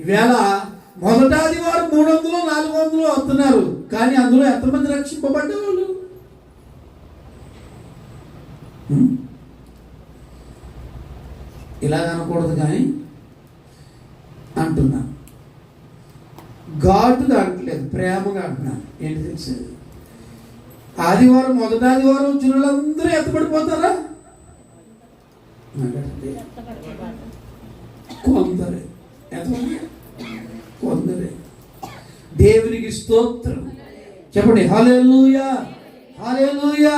Speaker 1: ఈవేళ మొదటి ఆదివారం 300, 400 వస్తున్నారు, కానీ అందులో ఎంతమంది రక్షింపబడ్డవాళ్ళు? ఇలా అనకూడదు, కానీ అంటున్నాను. ఘాటుగా అంటలేదు, ప్రేమగా అంటున్నాను. ఏంటి తెలుసు? ఆదివారం, మొదటి ఆదివారం వచ్చిన వాళ్ళందరూ ఎత్తపడిపోతారా? కొందరే. కొందరే. దేవునికి స్తోత్రం చెప్పండి. హల్లెలూయా, హల్లెలూయా.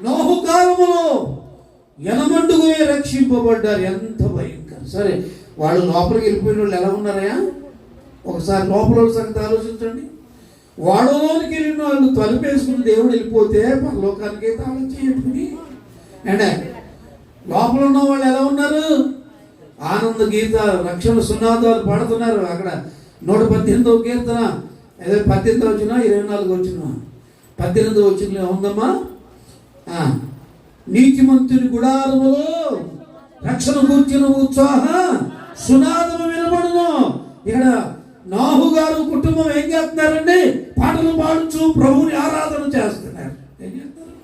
Speaker 1: నోహు కాలములో 80 రక్షింపబడ్డారు. ఎంత భయంకరం. సరే, వాళ్ళు లోపలికి వెళ్ళిపోయిన వాళ్ళు ఎలా ఉన్నారయా? ఒకసారి లోపల సంగతి ఆలోచించండి. వాడలోనికి వెళ్ళిన వాళ్ళు తలుపేసుకుని దేవుడు వెళ్ళిపోతే పరలోకానికి తాళం చేయట్టుకుని అంటే లోపల ఉన్న వాళ్ళు ఎలా ఉన్నారు? ఆనంద గీత, రక్షణ సునాదాలు పాడుతున్నారు. అక్కడ 118వ కీర్తన, ఏదో 18 వచ్చినా 24 వచ్చినా 18 వచ్చిన ఉందమ్మా. నీతిమంతుని గుడారములో రక్షణ కూర్చిన ఉత్సాహ సునాదము వినబడును. ఇక్కడ నోహు గారు కుటుంబం ఏం చేస్తున్నారండి? పాటలు పాడుచు ప్రభువుని ఆరాధన చేస్తున్నారు. ఏం చేస్తారు?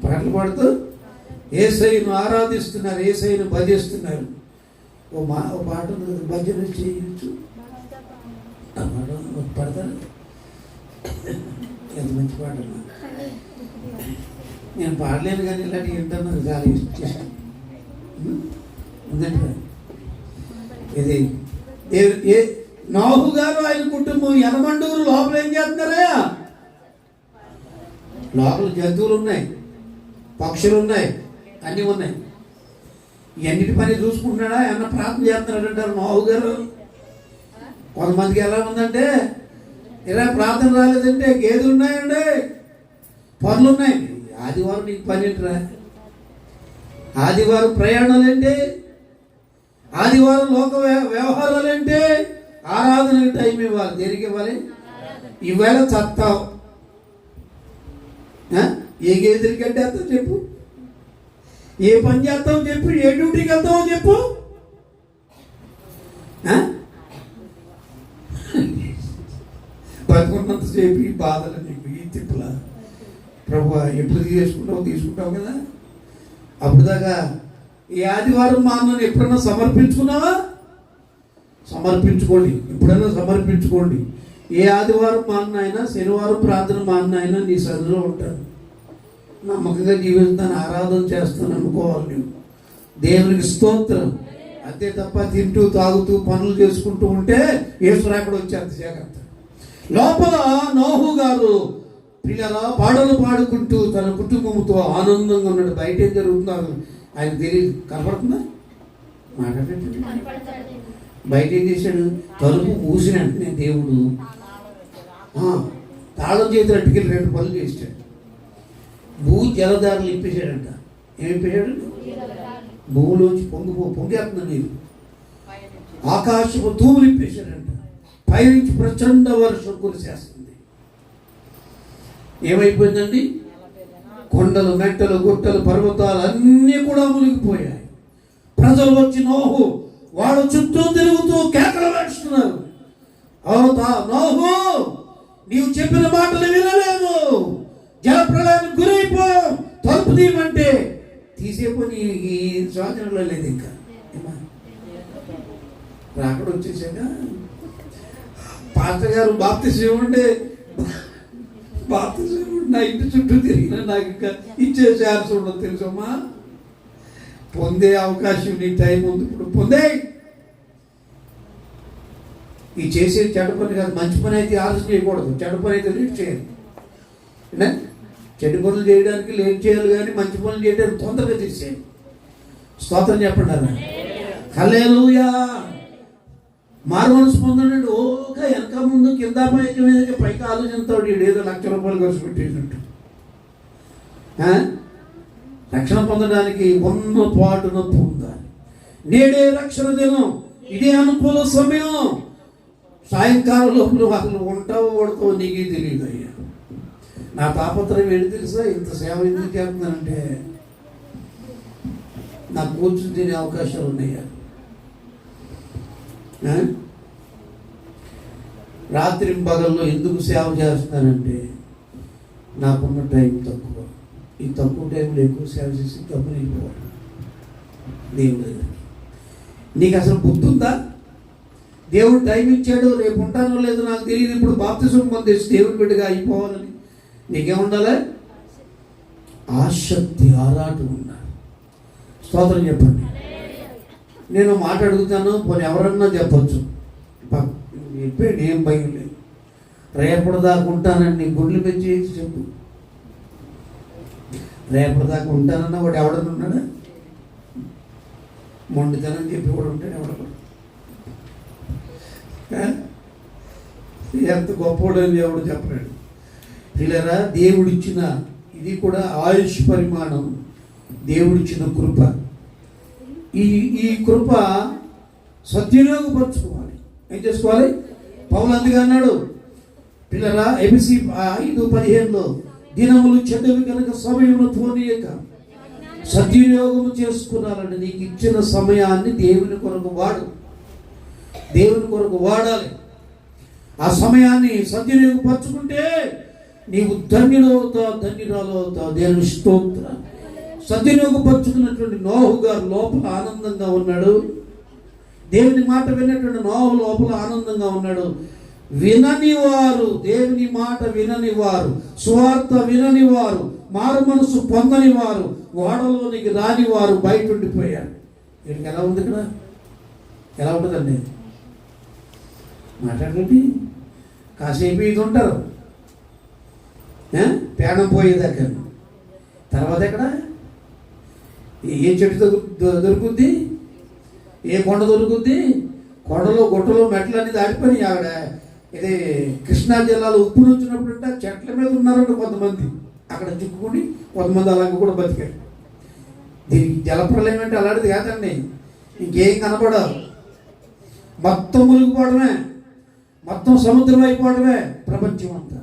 Speaker 1: పాటలు పాడుతూ యేసయ్యను ఆరాధిస్తున్నారు, యేసయ్యను భజిస్తున్నారు. ఓ పాట భజన చేయొచ్చు, పడతారు. ఎంత మంచి పాటలు. నేను పాడలేను, కానీ ఇలాంటి వింటున్నారు చాలా ఇష్టం ఉందండి. ఇది నోహు గారు ఆయన కుటుంబం ఎనమండూరు లోపల ఏం చేస్తున్నారా? లోపల జంతువులు ఉన్నాయి, పక్షులు ఉన్నాయి, అన్నీ ఉన్నాయి. ఇవన్నిటి పని చూసుకుంటున్నాడా? ఏమన్నా ప్రార్థన చేస్తున్నాడంటారు నోహు గారు. కొంతమందికి ఎలా ఉందంటే, ఇలా ప్రార్థన రాలేదంటే గేదెలు ఉన్నాయండి, పనులు ఉన్నాయి. ఆదివారం నీకు పని ఏంటిరా? ఆదివారం ప్రయాణాలేంటి? ఆదివారం లోక వ్యవహారాలేంటి? ఆరాధనకి టైం ఇవ్వాలి. దేనికి ఇవ్వాలి? ఈవేళ చత్తావు. ఏ గేదెలకి వెళ్తావు చెప్పు, ఏ పని చేస్తావు చెప్పు, ఏ డ్యూటీకి వెళ్తావో చెప్పు. బతుకున్నంతసేపు ఈ బాధలు నీకు, ఈ తిప్పుల ప్రభు ఎప్పుడు తీసుకుంటావు కదా. అప్పుడు దాకా ఈ ఆదివారం మా అన్నను ఎప్పుడన్నా సమర్పించుకున్నావా? సమర్పించుకోండి, ఎప్పుడైనా సమర్పించుకోండి. ఏ ఆదివారం మా అన్న అయినా, శనివారం ప్రార్థన మా అన్న అయినా నీ సన్నిధిలో ఉంటాను, నమ్మకంగా జీవిస్తాను, ఆరాధన చేస్తాను అనుకోవాలి. నువ్వు దేవునికి స్తోత్రం. అంతే తప్ప తింటూ తాగుతూ పనులు చేసుకుంటూ ఉంటే యేసురాకుడు వచ్చేంత జాగ్రత్త. లోపల నోహు గారు పిల్లల పాటలు పాడుకుంటూ తన కుటుంబంతో ఆనందంగా ఉన్నాడు. బయట ఏం జరుగుతున్నారు ఆయన తెలియదు. కనపడుతుందా? మాట్లాడండి. బయట ఏం చేశాడు? తలుపు మూసిన వెంటనే దేవుడు తాళం చేతులు అట్టుకెళ్ళి 2 పనులు చేశాడు. భూ జలధారలు ఇప్పేశాడంట. ఏమి ఇప్పేశాడు? భూమిలోంచి పొంగేస్తున్న నీరు, ఆకాశపు తూములు ఇప్పేశాడంట. పైనుంచి ప్రచండ వర్షం కురిసేస్తుంది. ఏమైపోయిందండి? కొండలు, మెట్టలు, గుట్టలు, పర్వతాలు అన్నీ కూడా మునిగిపోయాయి. ప్రజలు వచ్చి నోహు వాడు చుట్టూ తిరుగుతూ కేకలు వేస్తున్నారు. నోహు, నీవు చెప్పిన మాటలు వినలేదు, జలప్రళయానికి గురైపోయావు, తలుపు తీయమంటే తీసేపోయి ఈ సంవత్సరంలో లేదు. ఇంకా రాకడ వచ్చేసాక పాస్టర్ గారు బాప్తిసం నా ఇంటి చుట్టూ తిరిగిన నాకు ఇంకా ఇచ్చే ఛాన్స్ ఉండదు తెలుసమ్మా. పొందే అవకాశం నీ టైం ఉంది, ఇప్పుడు పొందే. ఈ చేసే చెడ్డ పని కాదు, మంచి పని అయితే ఆలోచన చేయకూడదు, చెడ్డ పని అయితే లేట్ చేయాలి. చెడ్డ పనులు చేయడానికి లేట్ చేయాలి, కానీ మంచి పనులు చేయడానికి తొందరగా చేసేయాలి. స్తోత్రం చెప్పండి అన్న. హల్లెలూయా. మారు మనసు పొందండి. ఓకే వెనక ముందు కింద పైకి మీదకి పైకి ఆలోచనతోటి ఏదో ₹1,00,000 ఖర్చు పెట్టేసినట్టు. రక్షణ పొందడానికి ఉన్న పాటున పొందాలి. నేడే రక్షణ దినం, ఇదే అనుకూల సమయం. సాయంకాలం లోపల అసలు ఉంటావు పడతావు నీకే తెలియదు. అయ్యా నా తాపత్రయం ఏంటి తెలుసా? ఇంత సేవ ఎందుకు చేస్తున్నానంటే నాకు కూర్చుని తినే అవకాశాలు ఉన్నాయా? రాత్రి పగల్లో ఎందుకు సేవ చేస్తున్నానంటే నాకున్న టైం తక్కువ. ఈ తక్కువ టైంలో ఎక్కువ సేవ చేసి తప్పునైపోవాలి దేవుడి దగ్గర. నీకు అసలు బుద్ధి ఉందా? దేవుడు టైం ఇచ్చాడు, రేపు ఉంటానో లేదో నాకు తెలియదు, ఇప్పుడు బాప్తిసం పొందేసి దేవుడి బిడ్డగా అయిపోవాలని నీకేముండాలి? ఆసక్తి, ఆరాటం ఉండాలి. స్తోత్రం చెప్పండి. నేను మాట అడుగుతాను, పోనీ ఎవరన్నా చెప్పచ్చు, చెప్పేది ఏం భయం లేదు. రేపటిదాకా ఉంటానండి, గుండెలు పెంచి చెప్పు. రేపటిదాకా ఉంటానన్నా వాడు ఎవడన్నా ఉన్నాడా? మొండితనం చెప్పి కూడా ఉంటాడు ఎవడ? ఎంత గొప్పవాడని ఎవడు చెప్పలేడు. పిల్లరా, దేవుడిచ్చిన ఇది కూడా ఆయుష్ పరిమాణం, దేవుడిచ్చిన కృప. ఈ కృప సద్వినియోగపరచుకోవాలి. ఏం చేసుకోవాలి? పౌలు అందుకే అన్నాడు, పిల్లరా ఎబిసి 5:15 దినములు చెడ్డవి కనుక సమయమును పోనీయక సద్వినియోగము చేసుకున్నారండి. నీకు ఇచ్చిన సమయాన్ని దేవుని కొరకు వాడు, దేవుని కొరకు వాడాలి. ఆ సమయాన్ని సద్వినియోగపరచుకుంటే నీవు ధన్యుడవుతావు, ధన్యురాలవుతావు. దేవుని స్తోత్రం. సద్వినియోగపరచుకున్నటువంటి నోహు గారు లోపల ఆనందంగా ఉన్నాడు. దేవుని మాట విన్నటువంటి నోహు లోపల ఆనందంగా ఉన్నాడు. వినని వారు, దేవుని మాట వినని వారు, సువార్త వినని వారు, మారు మనసు పొందని వారు, ఓడలోనికి రాని వారు బయట ఉండిపోయారు. వీళ్ళకి ఎలా ఉంది ఇక్కడ? ఎలా ఉంటుందండి? మాట్లాడండి. కాసేపు ఇది ఉంటారు పేడం పోయేదాకా. తర్వాత ఎక్కడ ఏ చెట్టు దొరుకుద్ది, ఏ కొండ దొరుకుద్ది? కొండలో గుట్టలో మెట్లన్నీ దాటిపోయి ఆవిడ ఇది కృష్ణా జిల్లాలో ఉప్పు వచ్చినప్పుడు చెట్ల మీద ఉన్నారంట కొంతమంది, అక్కడ చిక్కుకుని కొంతమంది అలాగే కూడా బతికారు. దీనికి జలప్రలయం అంటే అలాంటిది కాదండి, ఇంకేం కనపడదు. మొత్తం మునిగిపోవడమే, మొత్తం సముద్రం అయిపోవడమే ప్రపంచం అంతా.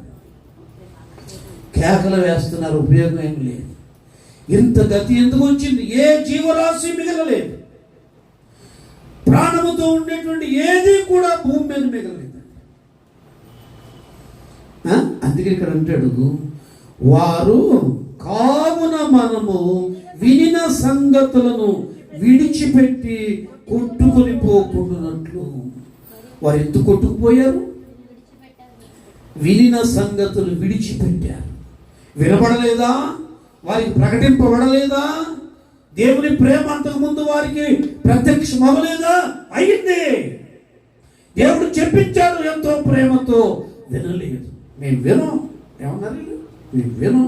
Speaker 1: కేకలు వేస్తున్నారు, ఉపయోగం ఏమి లేదు. ఇంత గతి ఎందుకు వచ్చింది? ఏ జీవరాశి మిగలలేదు, ప్రాణముతో ఉండేటువంటి ఏది కూడా భూమి మీద మిగలలేదు. అందుకే ఇక్కడ అంటాడు, వారు కావున మనము వినిన సంగతులను విడిచిపెట్టి కొట్టుకొని పోకుండానట్లు. వారు ఎందుకు కొట్టుకుపోయారు? వినిన సంగతులు విడిచిపెట్టారు. వినపడలేదా? వారికి ప్రకటింపబడలేదా? దేవుని ప్రేమ అంతకుముందు వారికి ప్రత్యక్షం అవ్వలేదా? అయింది. దేవుడు చెప్పించాడు ఎంతో ప్రేమతో, వినలేదు. మేము వినం. ఏమన్నారు? మేము వినం.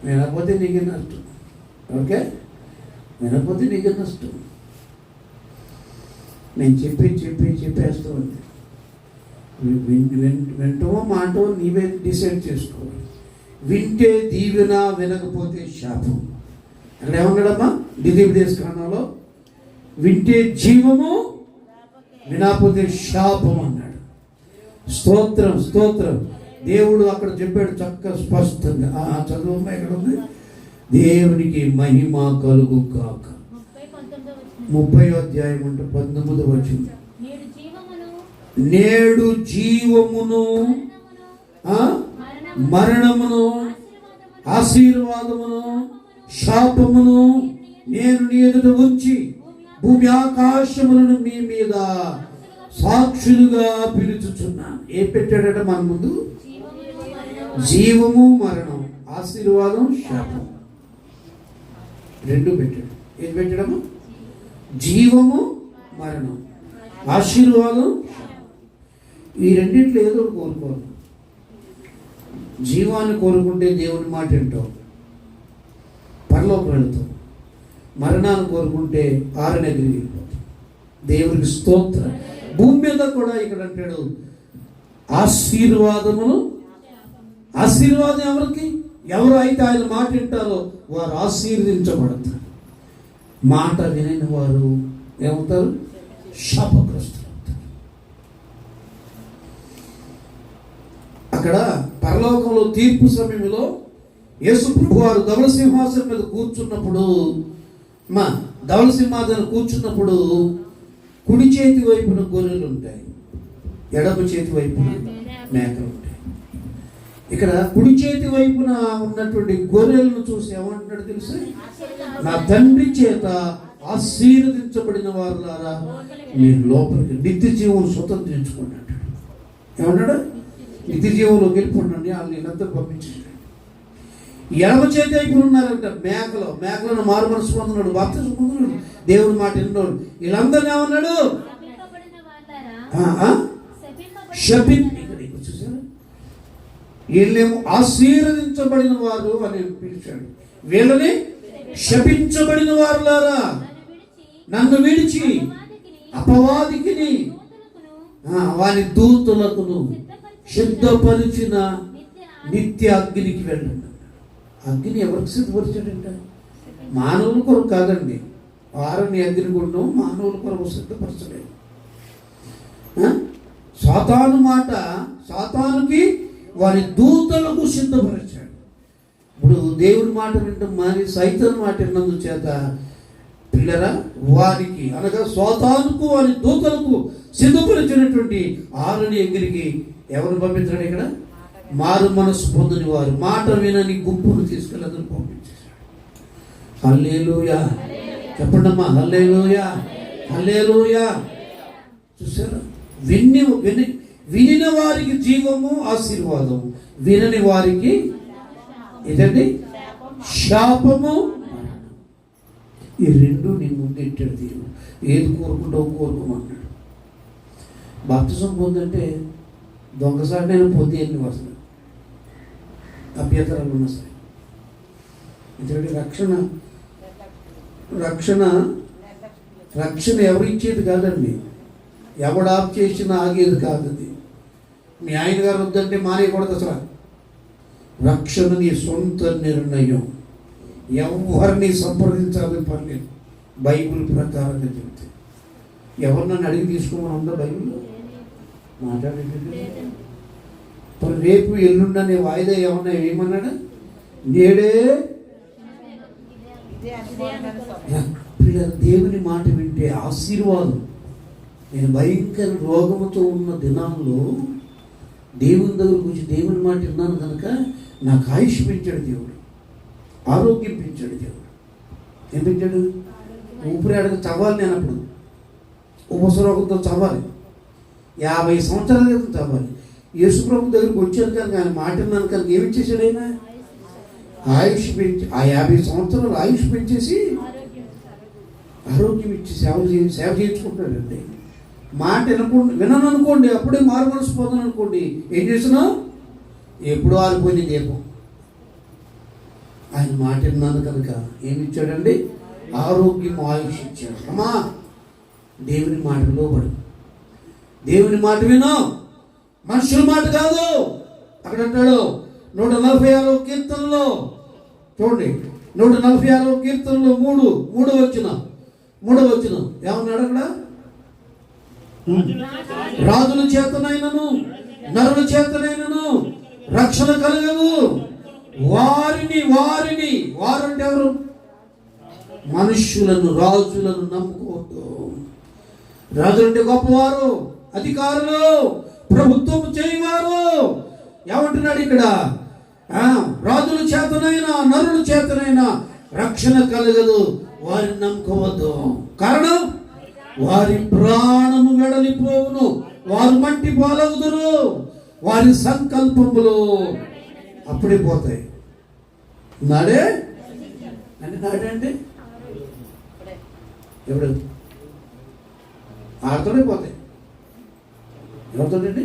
Speaker 1: వినకపోతే నీకు నష్టం. ఓకే, వినకపోతే నీకు నష్టం. నేను చెప్పేస్తూ ఉంది. వింటమో మాటో నీవే డిసైడ్ చేసుకోవాలి. వింటే దీవెన, వినకపోతే శాపం. అక్కడ ఏమన్నాడమ్మా ద్వితీయోపదేశకాండంలో? వింటే జీవము, వినకపోతే శాపం అన్నాడు. స్తోత్రం, స్తోత్రం. దేవుడు అక్కడ చెప్పాడు చక్కగా స్పష్టంగా. చదువు ఎక్కడ ఉంది? దేవునికి మహిమ కలుగు కాక. 30వ అధ్యాయం అంటే 19వ వచనం. నేడు జీవమును, మరణమును, ఆశీర్వాదమును, శాపమును నేను నీ ఎదుట ఉంచి భూమి ఆకాశములను మీ మీద సాక్షులుగా పిలుచుచున్నాను. ఏ పెట్టాడట మన ముందు? జీవము, మరణం, ఆశీర్వాదం, శాపం రెండు పెట్టాడు. ఏం పెట్టాడమ్మా? జీవము, మరణం, ఆశీర్వాదం. ఈ రెండింటిలో ఏదో కోరుకోవాలి. జీవాన్ని కోరుకుంటే దేవుని మాట వింటావు, పరలోకం వెళతావు. మరణాన్ని కోరుకుంటే ఆరనగిరి వెళ్ళిపోతావు. దేవునికి స్తోత్రం. భూమి మీద కూడా ఇక్కడ అంటాడు ఆశీర్వాదమును. ఆశీర్వాదం ఎవరికి? ఎవరు అయితే ఆయన మాట వింటారో వారు ఆశీర్వదించబడతారు. మాట వినని వారు ఏమవుతారు? శాపగ్రస్తులు. అక్కడ పరలోకంలో తీర్పు సమయంలో యేసు ప్రభు వారు ధవళ సింహాసనం మీద కూర్చున్నప్పుడు, ధవళ సింహాసనం కూర్చున్నప్పుడు కుడి చేతి వైపున గొర్రెలు ఉంటాయి, ఎడమ చేతి వైపున మేకలు ఉంటాయి. ఇక్కడ కుడి చేతి వైపున ఉన్నటువంటి గొర్రెలను చూసి ఏమంటున్నాడు తెలుసు? నా తండ్రి చేత ఆశీర్వదించబడిన వారులారా మీరు లోపలికి నిత్య జీవం స్వతంత్రించుకోండి అంటాడు. ఏమన్నాడు? నిత్య జీవంలోకి వెళ్ళిపోండి. వాళ్ళని వీళ్ళంతా పంపించాడు. ఎడమ చేతి వైపున ఉన్నారంట మేకలను మారు మనసు పొందున్నాడు, బాప్తిసం పొందున్నాడు, దేవుడి మాట విన్నాడు. వీళ్ళందరినీ ఏమన్నాడు? చూసారు? వీళ్ళేమో ఆశీర్వదించబడిన వారు అని పిలిచాడు. వీళ్ళని శపించబడిన వారులారా నన్ను విడిచి అపవాదికిని వాని దూతలకును సిద్ధపరిచిన నిత్య అగ్నికి వెళ్ళండి. అగ్ని ఎవరికి సిద్ధపరిచాడంట? మానవుల కొరకు కాదండి. వారిని అగ్ని గుండం మానవుల కొరకు సిద్ధపరచలేదు. సాతాను మాట, సాతానుకి వారి దూతలకు సిద్ధపరిచాడు. ఇప్పుడు దేవుడి మాట వింటాం మాని సైతాను మాట విన్నందు చేత పిల్లరా వారికి అనగా సాతానుకు వారి దూతలకు సిద్ధపరిచినటువంటి ఆరుని ఎగిరికి ఎవరు పంపించాడు? ఇక్కడ మారు మనసు పొందని వారు, మాట వినని గుంపును తీసుకెళ్ళి అందరూ పంపించేశాడు. హల్లెలూయా చెప్పండమ్మా, హల్లెలూయా, హల్లెలూయా. చూసారా? వినిన వారికి జీవము, ఆశీర్వాదం, వినని వారికి ఇదండి శాపము. ఈ రెండు నీ ముందు ఎట్టాడు దేవుడు. ఏది కోరుకుంటావు కోరుకోమన్నాడు. బాప్తిజం పొందంటే దొంగసారినైనా పొంది ఎన్ని వస్తుంది అభ్యంతరాలు ఉన్నా సరే. ఎందుకంటే రక్షణ ఎవరు ఇచ్చేది కాదండి, ఎవడు ఆఫ్ చేసినా ఆగేది కాదు. అది మీ ఆయన గారు వద్దంటే మానేయకూడదు అసలు. రక్షణ నీ సొంత నిర్ణయం, ఎవరిని సంప్రదించాలని పర్లేదు. బైబిల్ ప్రకారంగా చెప్తే ఎవరినన్ను అడిగి తీసుకోమని ఉందా బైబిల్లో? మాట్లాడేది రేపు ఎల్లుండనే వాయిదా ఏమన్నా ఏమన్నాడు? నేడే దేవుని మాట వింటే ఆశీర్వాదం. నేను భయంకర రోగముతో ఉన్న దినాల్లో దేవుని దగ్గరకు వచ్చి దేవుని మాట విన్నాను కనుక నాకు ఆయుష్ పెంచాడు దేవుడు, ఆరోగ్యం పెంచాడు దేవుడు. ఏం పెంచాడు? ఊపిరాడక చవ్వాలి. నేను అప్పుడు ఉపసరోగంతో చవ్వాలి, 50 సంవత్సరాల క్రితం చవ్వాలి. యేసుప్రభు దగ్గరికి వచ్చాను కనుక ఆయన మాట విన్నాను కనుక ఏమిచ్చేసాడు ఆయన? ఆయుష్ పెంచి, ఆ 50 సంవత్సరాలు ఆయుష్ పెంచేసి ఆరోగ్యం ఇచ్చి సేవ చేయించుకుంటాడండి. మాట వినను అనుకోండి, అప్పుడే మారు మనసు పోతాను అనుకోండి, ఏం చేసినా ఎప్పుడో ఆరిపోయింది దీపం. ఆయన మాట విన్నాను కనుక ఏమి ఇచ్చాడండి? ఆరోగ్యం, ఆయుష్ ఇచ్చాడు. అమ్మా దేవుని మాట లోబడు, దేవుని మాట విను, మనుషుల మాట కాదు. అక్కడ అంటాడు 146వ కీర్తనలో చూడండి, 146వ కీర్తనలో మూడవ వచనం ఏమన్నాడు అక్కడ? రాజుల చేతనైనను నరుల చేతనైనను రక్షణ కలగదు, వారు అంటే ఎవరు? మనుష్యులను, రాజులను నమ్ముకోవద్దు. రాజులు అంటే గొప్పవారు, అధికారులు, ప్రభుత్వం చేయవారు. ఏమంటున్నాడు ఇక్కడ? రాజుల చేతనైనా నరుల చేతనైనా రక్షణ కలగదు, వారిని నమ్ముకోవద్దు. కారణం వారి ప్రాణము వెడలిపోవును, వారు మట్టి పాలగుదురు, వారి సంకల్పములు అప్పుడే పోతాయి. నాడే అంటే ఎప్పుడు ఆడుతూనే పోతాయి. ఎవరితోనండి?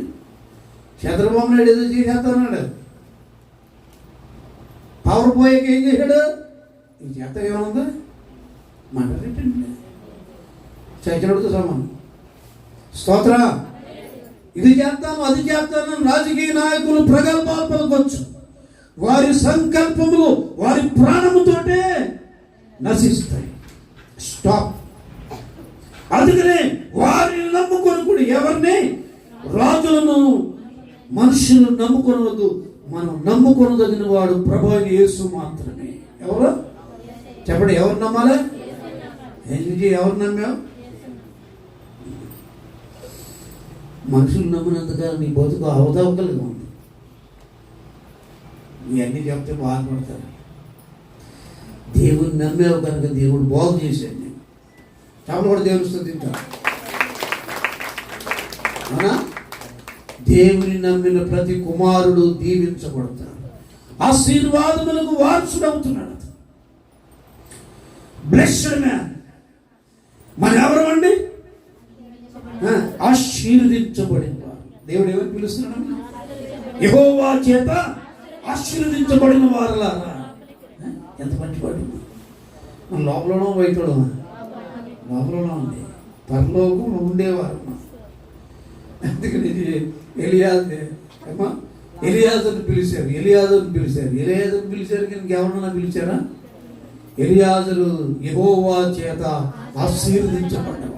Speaker 1: చంద్రబాబు నాయుడు ఏదో చేసేస్తున్నాడు, పవర్ పోయాక ఏం చేశాడు? ఈ చేత ఏమనుందా మాట్లాడేటండి, చచ్చినోడితో సమానం. స్తోత్ర. ఇది చేస్తాను అది చేస్తాను రాజకీయ నాయకులు ప్రగల్భాలు పలకొచ్చు, వారి సంకల్పములు వారి ప్రాణముతోటే నశిస్తాయి. స్టాప్. అందుకనే వారిని నమ్ముకొని కూడా ఎవరిని? రాజులను, మనుషులను నమ్ముకొనవద్దు. మనం నమ్ముకొనదగిన వాడు ప్రభు అయిన యేసు మాత్రమే. ఎవరు చెప్పండి? ఎవరు నమ్మాలి? ఎవరు నమ్మావు? మనుషులు నమ్మినంతగా నీ బతుకు అవతవకలుగా ఉంది. ఇవన్నీ చెప్తే బాధపడతారు. దేవుని నమ్మేవు కనుక దేవుడు బాగు చేశాడు. నేను చేపలు కూడా దేవుని స్తుతించాను. అవునా? దేవుని నమ్మిన ప్రతి కుమారుడు దీవించబడతాడు, ఆశీర్వాదములకు వారసుడవుతున్నాడు. Blessed man. మన ఎవరు అండి? ఆశీర్వదించబడిన వారు. దేవుడు ఏమని పిలుస్తున్నాడు? యెహోవా చేత ఆశీర్వదించబడిన వారలారా. ఎంత మంచివాడు. మన లోపలనో బయటలో? లోపలనో ఉంది. పరలోకం ఉండేవారు. అందుకని ఎలియాజర్ని పిలిచారు కానీ ఇంకెవరన్నా పిలిచారా? ఎలియాజరు యెహోవా చేత ఆశీర్వదించబడ్డవాడు.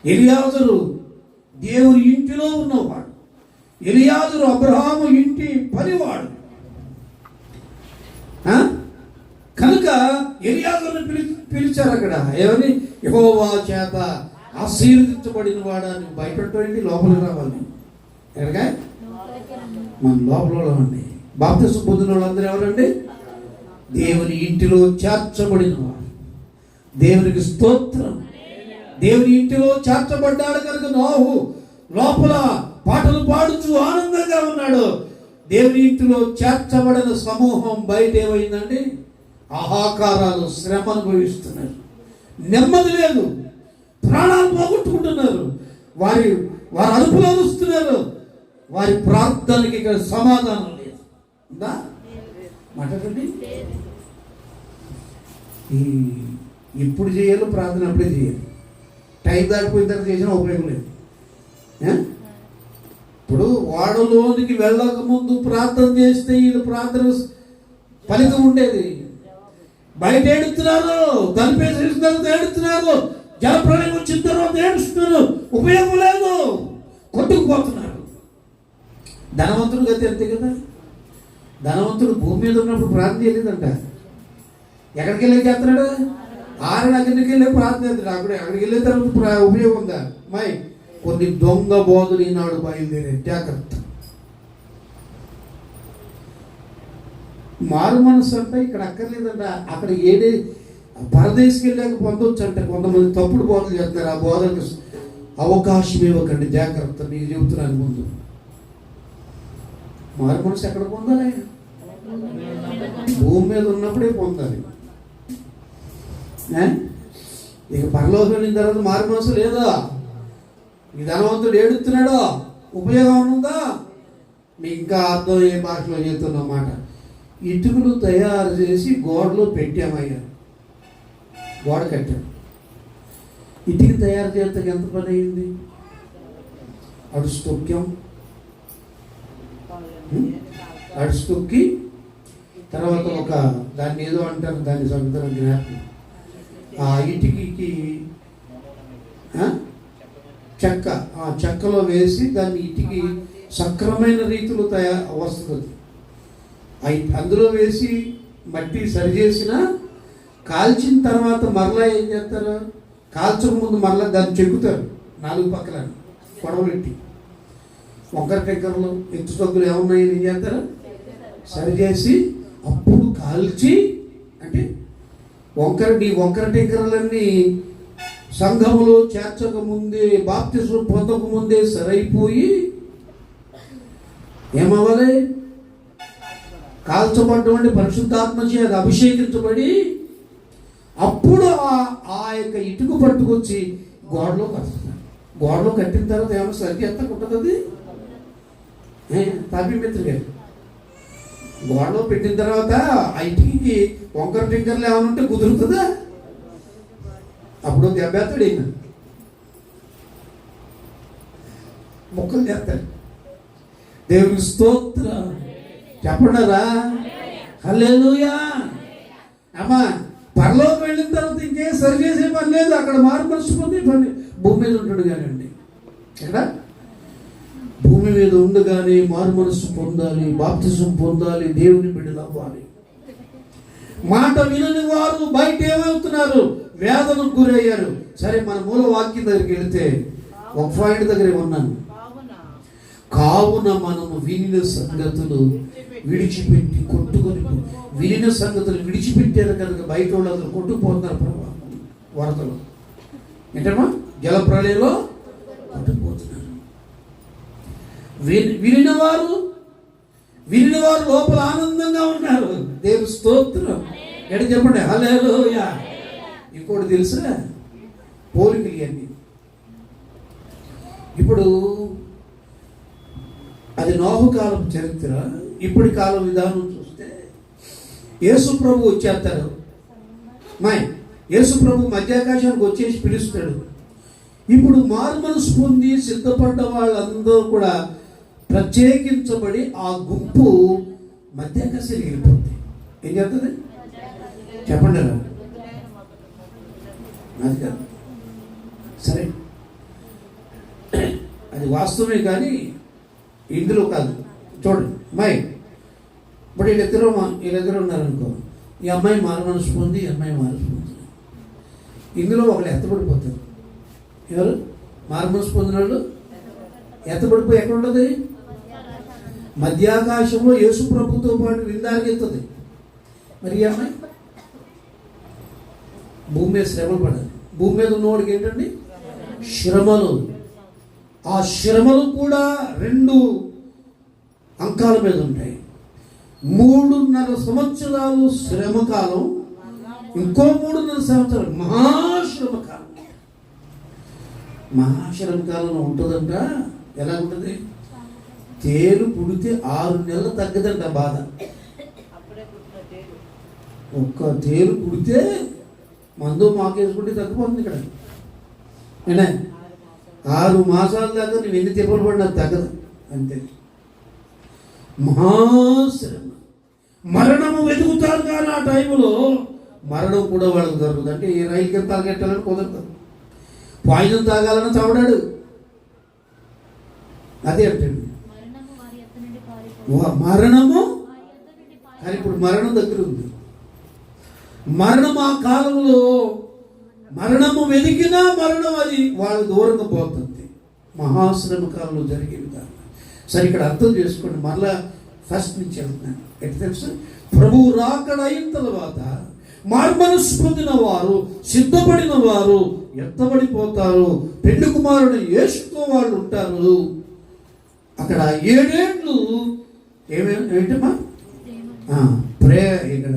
Speaker 1: ఎలియాజరు దేవుని ఇంటిలో ఉన్నవాడు. ఎలియాజరు అబ్రహాము ఇంటి పనివాడు కనుక ఎలియాజరుని పిలిచారు అక్కడ. ఎవరిని? యెహోవా చేత ఆశీర్వదించబడిన వాడని. బయట ఏంటి? లోపలికి రావాలి. ఎక్కడిగా? మన లోపల అండి. బాప్తిసం పొందిన వాళ్ళందరూ ఎవరండి? దేవుని ఇంటిలో చేర్చబడిన వాడు. దేవునికి స్తోత్రం. దేవుని ఇంటిలో చేర్చబడ్డాడు కనుక నోహు లోపల పాటలు పాడుచు ఆనందంగా ఉన్నాడు. దేవుని ఇంటిలో చేర్చబడిన సమూహం బయట ఏమైందండి? ఆహాకారాలు, శ్రమ అనుభవిస్తున్నారు. నెమ్మది లేదు, ప్రాణాలు పోగొట్టుకుంటున్నారు, వారి అదుపులో వస్తున్నారు, వారి ప్రార్థనకి ఇక్కడ సమాధానం లేదు. ఉందా మాట్లాడండి. ఇప్పుడు చేయాలి ప్రార్థన, అప్పుడే చేయాలి. టైం దాటిపోయిన తర్వాత చేసినా ఉపయోగం లేదు. ఇప్పుడు వాడలోనికి వెళ్ళక ముందు ప్రార్థన చేస్తే వీళ్ళు ప్రార్థన ఫలితం ఉండేది. బయట ఏడుతున్నారు, తలిపేసిన తర్వాత ఏడుతున్నారు, జలప్రళయం వచ్చిన తర్వాత ఏడుస్తున్నారు, ఉపయోగం లేదు, కొట్టుకుపోతున్నారు. ధనవంతుడు గతి అంతే కదా. ధనవంతుడు భూమి మీద ఉన్నప్పుడు ప్రార్థన చేయలేదంట. ఎక్కడికి వెళ్ళి చేస్తున్నాడు? ఆరని అక్కడికి వెళ్ళి ప్రార్థన చేస్తాడు. అక్కడికి వెళ్ళిన తర్వాత ఉపయోగం ఉందా? మై కొన్ని దొంగ బోధలు ఈనాడు బయలుదేరే, జాగ్రత్త. మారు మనసు అంటే ఇక్కడ అక్కర్లేదంట. అక్కడ పరదేశకి వెళ్ళాక పొందొచ్చు అంట. కొంతమంది తప్పుడు బోధలు చేస్తున్నారు. ఆ బోధలకు అవకాశం ఇవ్వకండి, జాగ్రత్త. నీకు చెబుతున్నాను ముందు. మారు మనసు ఎక్కడ పొందాలి? భూమి మీద ఉన్నప్పుడే పొందాలి. ఇక పరలోకం వెళ్ళిన తర్వాత మారు మనసు లేదా? ఈ ధనవంతుడు ఏడుస్తున్నాడో ఉపయోగం ఉందా? మీకు ఇంకా అర్థం ఏ భాషలో చెప్తున్నమాట. ఇటుకలు తయారు చేసి గోడలో పెట్టామయ్యా, గోడ కట్టాడు. ఇటుక తయారు చేస్తే ఎంత పని అయింది? అడుస్తొక్కాం, అడుస్తొక్కి తర్వాత ఒక దాన్ని ఏదో అంటారు, దాన్ని సంగతి జ్ఞాపకం. ఆ ఇటుకి చెక్క, ఆ చెక్కలో వేసి దాన్ని ఇటుకి సక్రమైన రీతిలో వస్తుంది. అందులో వేసి మట్టి సరిచేసిన కాల్చిన తర్వాత మరలా ఏం చేస్తారు? కాల్చక ముందు మరలా దాన్ని చెక్కుతారు. 4 పక్కల పొడవలెట్టి వంకర టెంకర్లు ఎత్తు తగ్గులు ఏమున్నాయి ఏం చేస్తారు? సరిచేసి అప్పుడు కాల్చి, అంటే వంకర టెంకర్లన్నీ సంఘములో చేర్చక ముందే, బాప్తిస్మం పొందక ముందే సరైపోయి ఏమవ్వాలి? కాల్చబడ్డమంటే పరిశుద్ధాత్మ చేత అభిషేకించబడి అప్పుడు ఆ యొక్క ఇటుక పట్టుకొచ్చి గోడలో కడుతున్నారు. గోడలో కట్టిన తర్వాత ఏమన్నా సరిగ్గా ఎంత ఉంటుంది? తాపీ మిత్ర గారు గోడలో పెట్టిన తర్వాత ఆ ఇంటికి వంకర టింకర్లు ఏమైనా ఉంటే కుదురుతుందా? అప్పుడు దెబ్బేస్తాడు ఈయన, మొక్కలు చేస్తాడు. దేవుని స్తోత్రం చెప్పండిరా, హల్లెలూయా. అమ్మా పరలోకి వెళ్ళిన తర్వాత ఇంకేం సరి చేసే పని లేదు. అక్కడ మారు మనసు పొందే పని. భూమి మీద ఉంటాడు కానండి, ఇక్కడ భూమి మీద ఉండగానే మారు మనసు పొందాలి, బాప్తిజం పొందాలి, దేవుని బిడ్డలు అవ్వాలి. మాట వినని వారు బయట ఏమవుతున్నారు? వేదనకు గురయ్యారు. సరే, మన మూల వాక్యం దగ్గరికి వెళితే ఒక పాయింట్ దగ్గరే ఉన్నాను. కావున మనము వినిన సంగతులు విడిచిపెట్టి కొట్టుకొని, వినిన సంగతులు విడిచిపెట్టారు కనుక బయట వాళ్ళందరూ కొట్టుకుపోతున్నారు. వరదలు ఏంటమ్మా? జల ప్రళయంలో కొట్టుకుపోతున్నారు. వినిన వారు లోపల ఆనందంగా ఉన్నారు. దేవుని స్తోత్రం. ఎడ చెప్పండి, హల్లెలూయా. ఇంకోటి తెలుసా? పోలికలు ఇవన్నీ. ఇప్పుడు అది నోహు కాలం చరిత్ర. ఇప్పటి కాలం విధానం చూస్తే యేసు ప్రభు వచ్చేస్తారు. యేసు ప్రభు మధ్యాకాశానికి వచ్చేసి పిలుస్తాడు. ఇప్పుడు మారు మనసు పొంది సిద్ధపడ్డ వాళ్ళందరూ కూడా ప్రత్యేకించబడి ఆ గుంపు మధ్యాకాశానికి వెళ్ళిపోతుంది. ఏం చేస్తుంది చెప్పండి? అది కాదు, సరే అది వాస్తవమే, కానీ ఇందులో కాదు. చూడండి, ఇప్పుడు వీళ్ళిద్దరు ఉన్నారనుకో. ఈ అమ్మాయి మారు మనసు పొంది, ఈ అమ్మాయి మారు పొంది. ఇందులో ఒకళ్ళు ఎత్తబడిపోతారు. ఎవరు మారు మనసు పొందిన వాళ్ళు ఎత్తబడిపోయి ఎక్కడ ఉంటుంది? మధ్యాకాశంలో యేసు ప్రభుతో పాటు విందానికి ఎత్తుంది. మరి ఈ అమ్మాయి భూమి మీద శ్రమలు పడాలి. భూమి మీద ఉన్నవాడికి ఏంటండి? శ్రమలు. ఆ శ్రమలు కూడా 2 అంకాల మీద ఉంటాయి. 3.5 సంవత్సరాలు శ్రమ కాలం, ఇంకో 3.5 సంవత్సరాలు మహాశ్రమ మహాశ్రమ కాలం. మహాశ్రమ కాలం ఉంటుందంట. ఎలా ఉంటుంది? తేలు పుడితే 6 నెలలు తగ్గదంట బాధ. ఒక్క తేలు పుడితే మందు మాకేసుకుంటే తగ్గిపోతుంది. ఇక్కడ ఏనా 6 మాసాల దాకా నువ్వు ఎన్ని తిప్పలు పడినా తగ్గదు. అంతే. మహాశ్రమ, మరణము వెతుకుతారు. కానీ ఆ టైంలో మరణం కూడా వాళ్ళకి దొరకదు. అంటే ఏ రైలు కింద తాగెట్టాలని కుదరదు. పాయిజన్ తాగాలని చవడాడు. అదే అంటే మరణము. కానీ ఇప్పుడు మరణం దగ్గర ఉంది. మరణం ఆ కాలంలో మరణము వెతికినా మరణం అది వాళ్ళ దూరంగా పోతుంది. మహాశ్రమ కాలంలో జరిగే విధానం. సరే, ఇక్కడ అర్థం చేసుకోండి. మరలా ఫస్ట్ నుంచి వెళ్తున్నాను. ఎట్లా తెలుసు? ప్రభువు రాకడ అయిన తర్వాత మార్మనస్సు పొందిన వారు, సిద్ధపడిన వారు ఎత్తబడిపోతారు. పెళ్లి కుమారుడు యేసుతో వాళ్ళు ఉంటారు. అక్కడ 7 ఏళ్ళు ఏంటమ్మా? ఇక్కడ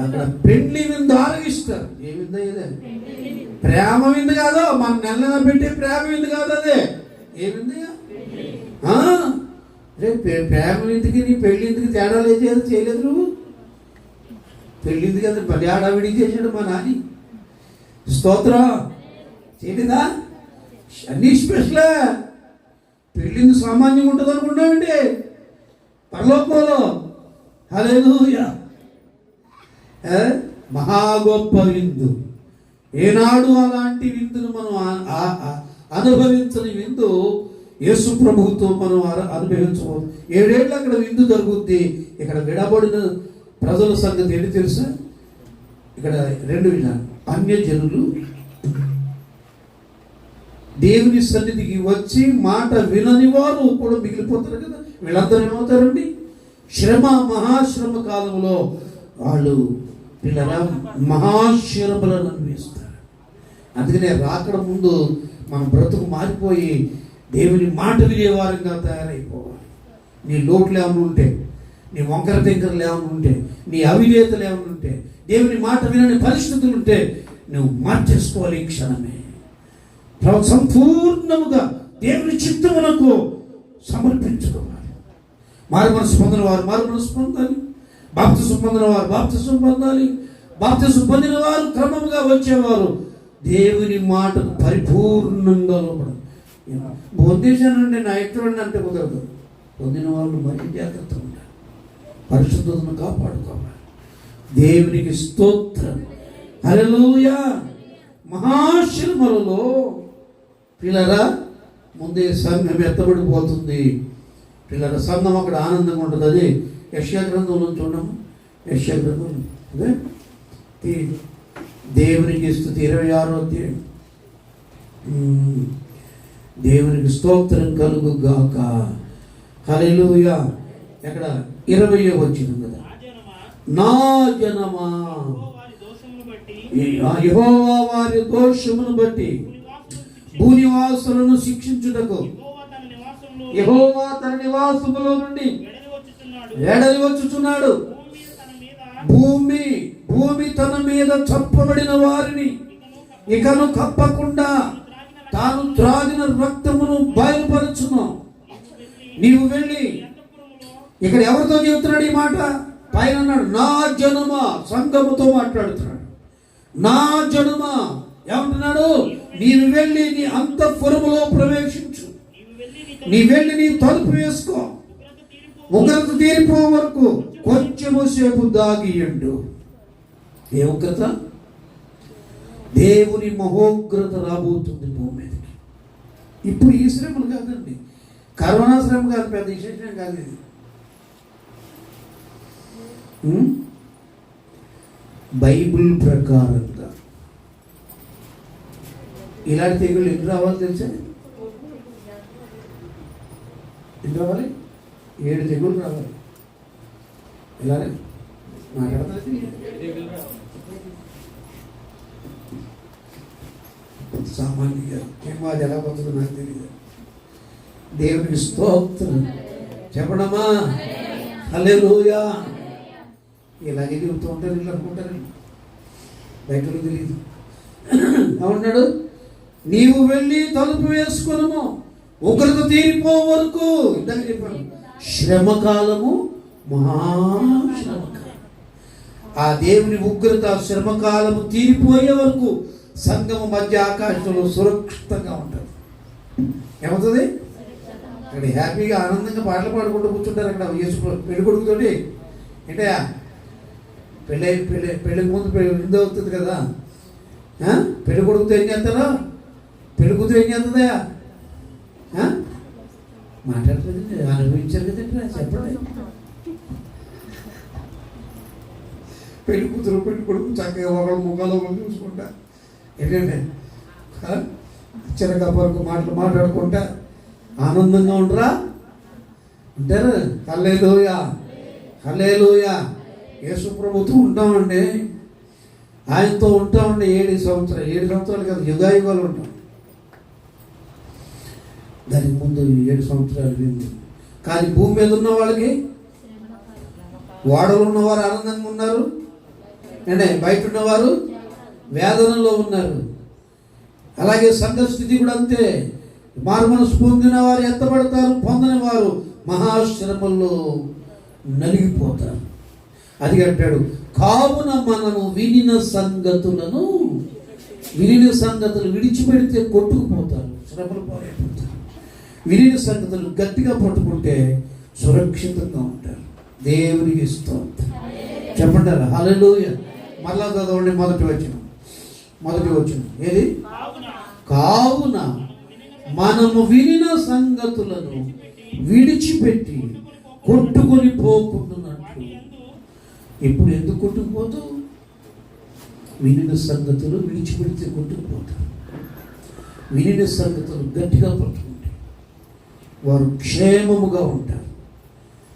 Speaker 1: అక్కడ పెళ్లి విందు ఆరగిస్తారు. ఏ విందు? ఇదే ప్రేమ విందు కాదు. మన నెల పెట్టే ప్రేమ విందు కాదు. అదే ఏ విందు? ప్రేమ విందుకి నీ పెళ్ళిందుకు తేడా లేదు. చేయలేదు నువ్వు. పెళ్ళింది కదా మళ్ళీ ఆడావిడి చేశాడు మా నాని. స్తోత్రం. చేయలేదా? అన్నీ స్పెషలే. పెళ్ళింది సామాన్యంగా ఉంటుంది అనుకుంటామండి పరలోకంలో. హల్లెలూయా. మహా గొప్ప విందు. ఏనాడు అలాంటి విందును మనం అనుభవించని విందు యేసు ప్రభువుతో మనం అనుభవించబోదు. 7 ఏళ్ళు అక్కడ విందు జరుగుద్ది. ఇక్కడ విడబడిన ప్రజల సంగతి ఏంటి తెలుసా? ఇక్కడ 2 విధానం. అన్యజనులు దేవుని సన్నిధికి వచ్చి మాట వినని వారు కూడా మిగిలిపోతారు కదా. వీళ్ళందరూ ఏమవుతారండి? శ్రమ, మహాశ్రమ కాలంలో వాళ్ళు పిల్లల మహాశ్రమలను అనుభవిస్తారు. అందుకనే రాకడ ముందు మన బ్రతుకు మారిపోయి దేవుని మాట వినేవారంగా తయారైపోవాలి. నీ లోట్లు ఏమైనా ఉంటే, నీ వంకర టెంకరలు ఏమైనా ఉంటే, నీ అవిధేతలు ఏమైనా ఉంటే, దేవుని మాట వినని పరిస్థితులు ఉంటే నువ్వు మార్చేసుకోవాలి ఈ క్షణమే. సంపూర్ణముగా దేవుని చిత్తమునకు సమర్పించుకోవాలి. మారు మనసు పొందిన వారు మారు మనసు పొందాలి. బాప్తిసం పొందిన వారు బాప్తిసం పొందాలి. బాప్తిసం పొందిన వారు క్రమముగా వచ్చేవారు దేవుని మాటకు పరిపూర్ణంగా లోపడాలి. పొందేశానండి నా ఎటువంటి అంటే కుదరదు. పొందిన వాళ్ళు మరీ జాగ్రత్తగా ఉండాలి. పరిశుద్ధతను కాపాడుకోవాలి. దేవునికి స్తోత్రం. హల్లెలూయా. మహాశ్రమలలో పిల్లరా ముందే సంఘం ఎత్తబడిపోతుంది. పిల్లల సంఘం అక్కడ ఆనందంగా ఉంటుంది. అది యెషయా గ్రంథంలో చూడము. యెషయా గ్రంథం అదే దేవునికి స్తుతి 26వ అధ్యాయం. దేవునికి స్తోత్రం కలుగు గాక. హల్లెలూయా. ఎక్కడ 20వ వచనం కదా. నా జనమా యెహోవా వారి దోషమును బట్టి భూనివాసులను శిక్షించుటకు యెహోవా తన నివాసములో నుండి ఎడలి వచ్చుచున్నాడు. భూమి తన మీద చప్పబడిన వారిని ఇకను కప్పకుండా తాను త్రాగిన రక్తమును బయలుపరచును. నీవు వెళ్ళి, ఇక్కడ ఎవరితో చెబుతున్నాడు ఈ మాట? పైన అన్నాడు నా జనమా, సంఘముతో మాట్లాడుతున్నాడు. నా జనమా ఏమంటున్నాడు? నీవు వెళ్ళి నీ అంతఃపురములో ప్రవేశించు. నీ వెళ్ళి నీ తలుపు వేసుకో. ఉగ్రత తీరిపో వరకు కొంచెము సేపు దాగియండు. ఏ ఉగ్రత? దేవుని మహోగ్రత రాబోతుంది భూమి మీదకి. ఇప్పుడు ఈ శ్రమలు కాదండి, కరోనా శ్రమ కాదు, పెద్ద విశేషం కాదు ఇది. బైబిల్ ప్రకారంగా ఇలాంటి తెగుళ్ళు ఎన్ని రావాలి తెలుసా? ఎన్ని రావాలి? 7 తెగుళ్ళు రావాలి. ఇలానే మాట్లాడతారు. సామాన్యంగా ఏమో అది ఎలా పోతుందో నాకు తెలియదు. దేవునికి స్తోత్రం చెప్పడమా. హల్లెలూయా. ఇలాగే చెబుతూ ఉంటారు, వీళ్ళు అనుకుంటారు బయటలో తెలియదు. ఏమన్నాడు? నీవు వెళ్ళి తలుపు వేసుకును, ఉగ్రత తీరిపో వరకు. ఇందాక చెప్పాను, శ్రమకాలము మహాశ్రమకాలం. ఆ దేవుని ఉగ్రత శ్రమకాలము తీరిపోయే వరకు సంఘము మధ్య ఆకాశంలో సురక్షితంగా ఉంటుంది. ఏమవుతుంది? అక్కడ హ్యాపీగా ఆనందంగా పాటలు పాడుకుంటూ కూర్చుంటారు. అక్కడ పెళ్లి కొడుకుతోటి ఏంటయా, పెళ్ళికి ముందు పెళ్ళి అవుతుంది కదా. పెళ్లి కొడుకుతో ఏం చేస్తారా? పెళ్లి కూతురు ఏం చేస్తుందయా? మాట్లాడుతుంది, అనుభవించారు కదండి, చెప్పండి. పెళ్లి కూతురు పెళ్లి కొడుకు చక్కగా ఒకళ్ళు ముఖాలు ఒకళ్ళు చూసుకుంటా ఏంటంటే చిరకాపరకు మాట్లాడుకుంటా ఆనందంగా ఉండరా అంటారు. హల్లెలూయా, హల్లెలూయా. యేసు ప్రభుతో ఉంటామండి, ఆయనతో ఉంటామండి 7 సంవత్సరాలు కాదు, యుగాయుగాలు ఉంటాం. దానికి ముందు 7 సంవత్సరాలు విందు. కానీ భూమి మీద ఉన్న వాళ్ళకి, ఓడలు ఉన్నవారు ఆనందంగా ఉన్నారు అంటే బయట ఉన్నవారు వేదనలో ఉన్నారు. అలాగే సంఘ స్థితి కూడా అంతే. మారుమనసు పొందిన వారు ఎత్తబడతారు, పొందని వారు మహాశ్రమల్లో నలిగిపోతారు. అది అంటాడు, కావున మనము వినిన సంగతులు విడిచిపెడితే కొట్టుకుపోతారు, శ్రమలు పాలైపోతారు. వినిన సంగతులు గట్టిగా పట్టుకుంటే సురక్షితంగా ఉంటారు. దేవునికి స్తోత్రం చెప్పంటారా? హల్లెలూయా. మరలా చదవండి, మొదటి వచనం ఏది? కావున మనము వినిన సంగతులను విడిచిపెట్టి కొట్టుకొని పోకుంటున్నట్లు. ఇప్పుడు ఎందుకు కొట్టుకుపోతూ? వినిన సంగతులు విడిచిపెడితే కొట్టుకుపోతారు. వినిన సంగతులు గట్టిగా పట్టుకుంటే వారు క్షేమముగా ఉంటారు,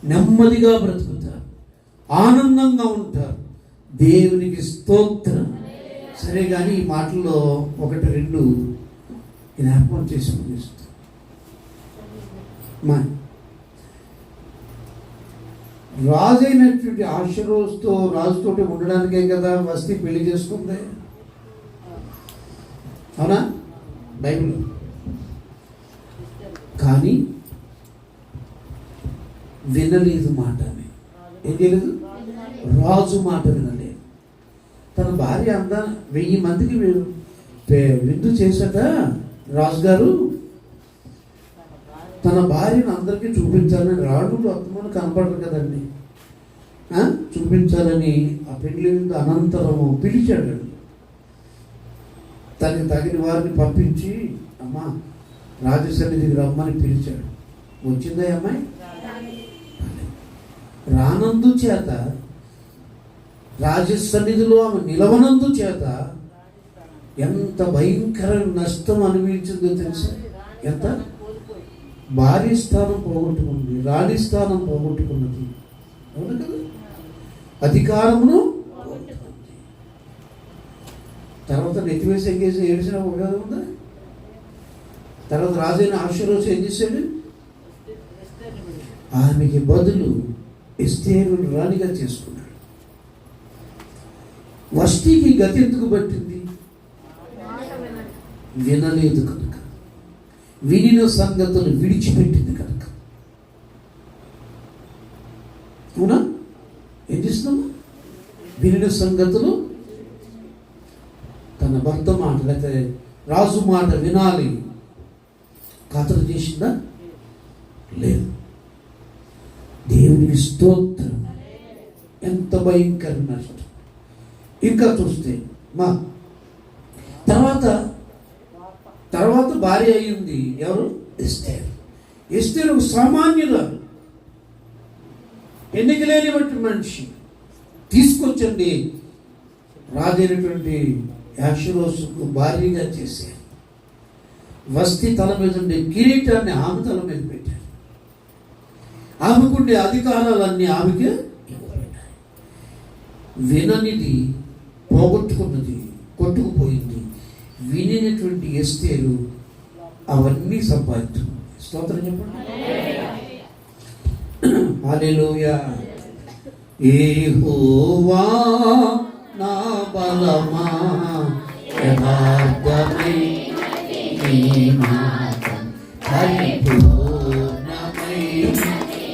Speaker 1: నెమ్మదిగా బ్రతుకుతారు, ఆనందంగా ఉంటారు. దేవునికి స్తోత్రం. సరే, కానీ ఈ మాటల్లో 1-2 జ్ఞాపకం చేసి ముగిస్తాం. రాజైనటువంటి రాజుతోటి ఉండడానికే కదా వస్తీ పెళ్లి చేసుకుంది, అవునా? బైబిల్. కానీ వినలేదు మాట. ఏం చేయలేదు? రాజు మాట వినలేదు. తన భార్య 1000 మందికి విందు చేశాక రాజుగారు తన భార్యను అందరికీ చూపించాలని, రాళ్ళు అత్తమని కనపడరు కదండి, చూపించాలని ఆ పెళ్లి విందు అనంతరము పిలిచాడు. తనకి తగిన వారిని పంపించి, అమ్మా రాజసన్నిధికి రమ్మని పిలిచాడు. వచ్చిందా అమ్మాయి? రానందు చేత, రాజసన్నిధిలో ఆమె నిలవనందు చేత ఎంత భయంకర నష్టం అనుభవించిందో తెలుసా? ఎంత? భార్య స్థానం పోగొట్టుకుంది, రాణి స్థానం పోగొట్టుకున్నది, అవును కదా? అధికారమును పోగొట్టుకుంది. తర్వాత నెత్తివేసి ఎంగేసి ఏడిసిన ఉపయోగం ఉందా? తర్వాత రాజైన ఆశీర్వదించి ఏం చేశాడు? ఆమెకి బదులు ఎస్తేరును రాణిగా చేసుకున్నాడు. వష్టికి గతి ఎందుకు పట్టింది? వినలేదు కనుక, వినిన సంగతులు విడిచిపెట్టింది కనుక. అవునా? ఏం చేస్తున్నాము? వినిన సంగతులు, తన భర్త మాట లేకపోతే రాజు మాట వినాలి, ఖాతరు చేసిందా? లేదు. దేవునికి స్తోత్రం. ఎంత భయంకర నష్టం. ఇంకా చూస్తే మా తర్వాత భార్య అయ్యింది ఎవరు? ఎస్తేరు. ఎస్తేరు ఒక సామాన్యురాలు, ఎన్నిక లేనివంటి మనిషి. తీసుకొచ్చండి రాజైనటువంటి యాషరోసుకు భార్యగా చేశారు. వస్తీ తల మీద ఉండే కిరీటాన్ని ఆమె తల మీద పెట్టారు. ఆమెకుండే అధికారాలన్నీ ఆమెకి ఇవ్వబడ్డాయి. విననిది పోగొట్టుకున్నది, కొట్టుకుపోయింది. వినినటువంటి ఎస్తేరు అవన్నీ సంపాదించుకుంది. స్తోత్రం చెప్పండి. హల్లెలూయా. యెహోవా నా బలమా, యథార్థమైనది నీ మార్గం, పరిపూర్ణమైనది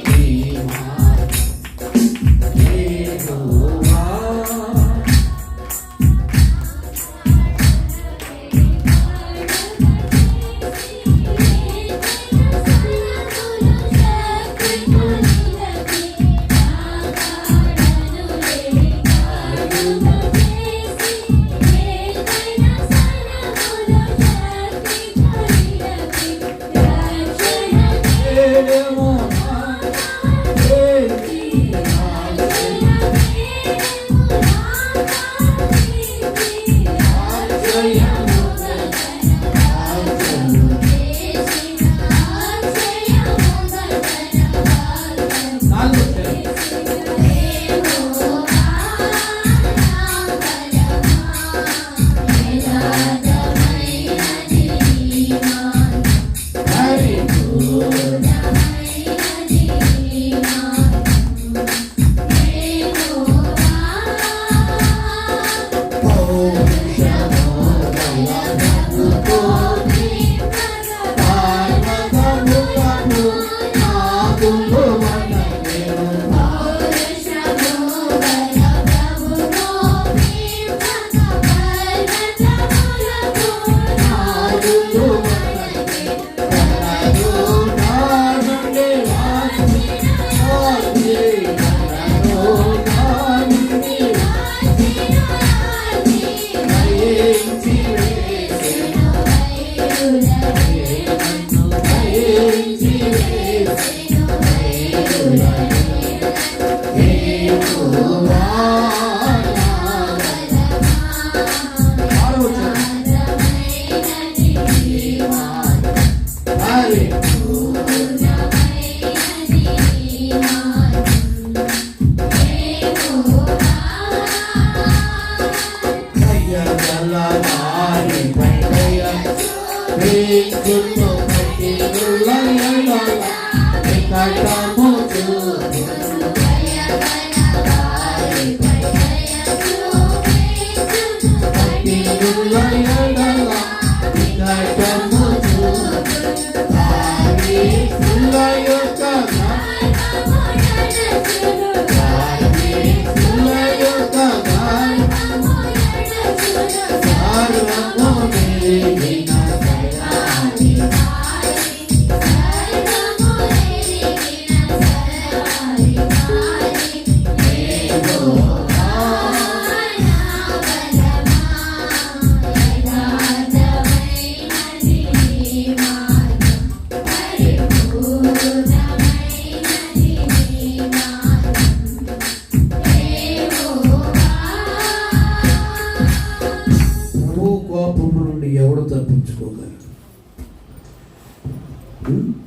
Speaker 1: నీ మార్గం. యెహోవా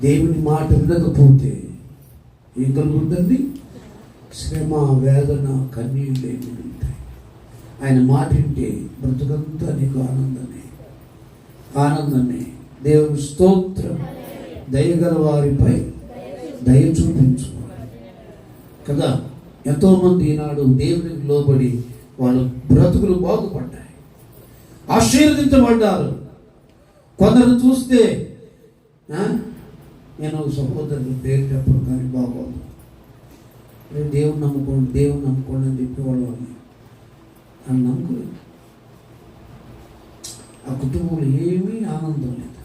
Speaker 1: దేవుని మాట వినకపోతే ఏం కలుగుతుందండి? శ్రమ, వేదన, కన్నీళ్ళు ఏమి ఉంటాయి. ఆయన మాట వింటే బ్రతుకంతా నీకు ఆనందమే. దేవుని స్తోత్రం. దయగల వారిపై దయ చూపించుకోవాలి కదా. ఎంతోమంది ఈనాడు దేవునికి లోబడి వాళ్ళ బ్రతుకులు బాగుపడ్డాయి, ఆశీర్వదించబడ్డారు. కొందరు చూస్తే నేను సహోదరులు పేరు చెప్పను కానీ బాగోదు, దేవుని నమ్ముకోండి అని చెప్పేవాళ్ళు అని నమ్ముకోలేదు. ఆ కుటుంబంలో ఏమీ ఆనందం లేదు.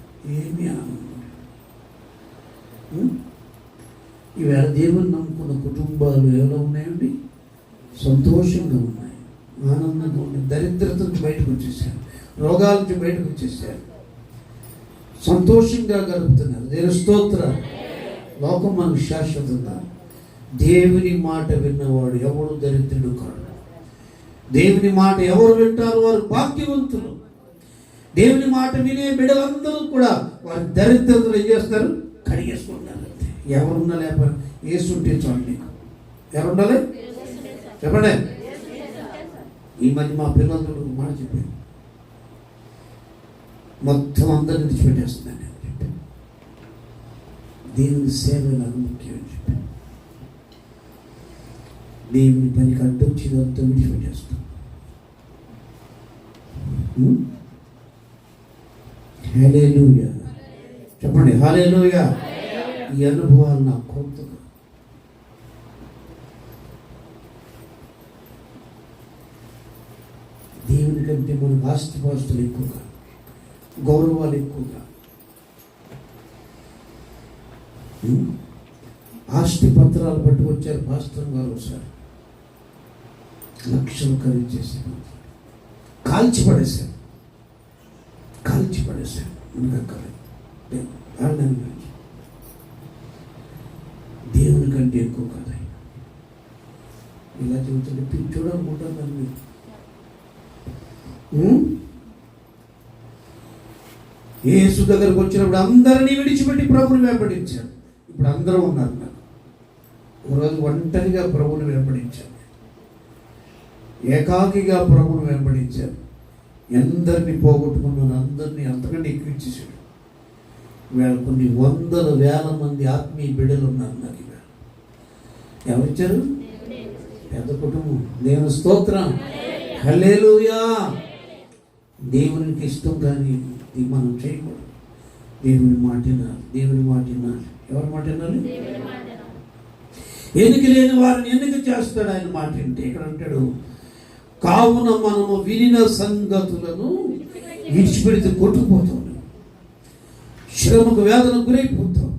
Speaker 1: ఈవేళ దేవుని నమ్ముకున్న కుటుంబాలు ఎలా ఉన్నాయండి? సంతోషంగా ఉన్నాయి, ఆనందంగా ఉన్నాయి. దరిద్రత నుంచి బయటకు వచ్చేసారు, రోగాల నుంచి బయటకు వచ్చేసారు, సంతోషంగా గడుపుతున్నారు. దేవుని స్తోత్రం. లోకం మనకు శాశ్వతంగా. దేవుని మాట విన్నవాడు ఎవడు దరిద్రుడు కాడు. దేవుని మాట ఎవరు వింటారు వారు భాగ్యవంతులు. దేవుని మాట వినే బిడ్డలందరూ కూడా వారి దరిద్రతలు ఏం చేస్తారు? కడిగేసుకుంటారు. ఎవరున్నా లేకపోతే ఏసుంటే చాలు. నీకు ఎవరుండాలి చెప్పండి. ఈ మధ్య మా పిల్లలందరూ మాట చెప్పారు, మొత్తం అందరిని విడిచిపెట్టేస్తుందని చెప్పి, దేవుని సేవ నాకు ముఖ్యం అని చెప్పి, దేవుని పనికి అడ్డొచ్చిందంతా విడిచిపెట్టేస్తాం. హల్లెలూయా చెప్పండి, హల్లెలూయా. ఈ అనుభవాలు నాకు కొత్తగా. దేవుని కంటే మనకు ఆస్తిపాస్తులు ఎక్కువగా, గౌరవాలు ఎక్కువగా. ఆస్తి పత్రాలు పట్టుకొచ్చారు పాస్టర్ గారు. ఒకసారి లక్షలు ఖరీదు చేసి కాల్చి పడేశారు. దేవుని కంటే ఎక్కువ కదా ఇలా చెబుతుంటే పిచ్చోడు అనుకుంటారు దాన్ని. యేసు దగ్గరకు వచ్చినప్పుడు అందరినీ విడిచిపెట్టి ప్రభుని వెంబడించాడు. ఇప్పుడు అందరూ ఉన్నారు నాకు. ఒకరోజు ఒంటరిగా ప్రభుని వెంబడించాను, ఏకాకిగా ప్రభుని వెంబడించాను. ఎందరిని పోగొట్టుకున్నాను, అందరినీ అంతకంటే ఎక్కించేసాడు. వీళ్ళ కొన్ని వందల వేల మంది ఆత్మీయ బిడ్డలు ఉన్నారు నాకు. ఇవాళ ఎవరిచ్చారు? పెద్ద కుటుంబం. దేవుని స్తోత్రం, హల్లెలూయా. దేవునికి ఇష్టం కానీ ఇది మనం చేయకూడదు. దేవుని మాట వినాలి, దేవుని మాట వినాలి. ఎవరి మాట వినాలి? ఎన్నిక లేని వారిని ఎన్నిక చేస్తాడు ఆయన మాట వింటే. ఇక్కడ అంటాడు, కావున మనము వినిన సంగతులను విడిచిపెడితే కొట్టుకుపోతాం, శ్రమకు వేదనకు గురైపోతాం.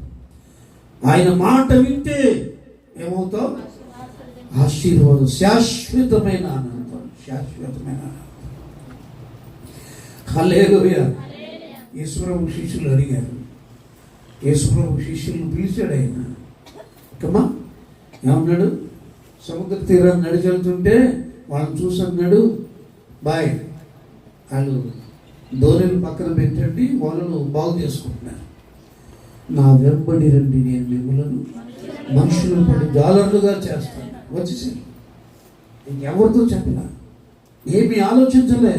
Speaker 1: ఆయన మాట వింటే ఏమవుతాం? ఆశీర్వాదం, శాశ్వతమైన ఆనందం, శాశ్వతమైన ఆనందం. హల్లెలూయా. యేసుప్రభు శిష్యులు అడిగారు, యేసుప్రభు శిష్యులను పిలిచాడు ఆయన. కమ్మా ఏమన్నాడు? సముద్ర తీరాన్ని నడిచెళ్తుంటే వాళ్ళని చూసి అన్నాడు, బాయ్ వాళ్ళు దోణిలు పక్కన పెట్టండి, వాళ్ళను బాగు చేసుకుంటున్నారు. నా వెంబడి రండి, నేను మిమ్మల్ని మనుషులు పడి జాలర్లుగా చేస్తాను. వచ్చేసి ఎవరితో చెప్పినా, ఏమీ ఆలోచించలే.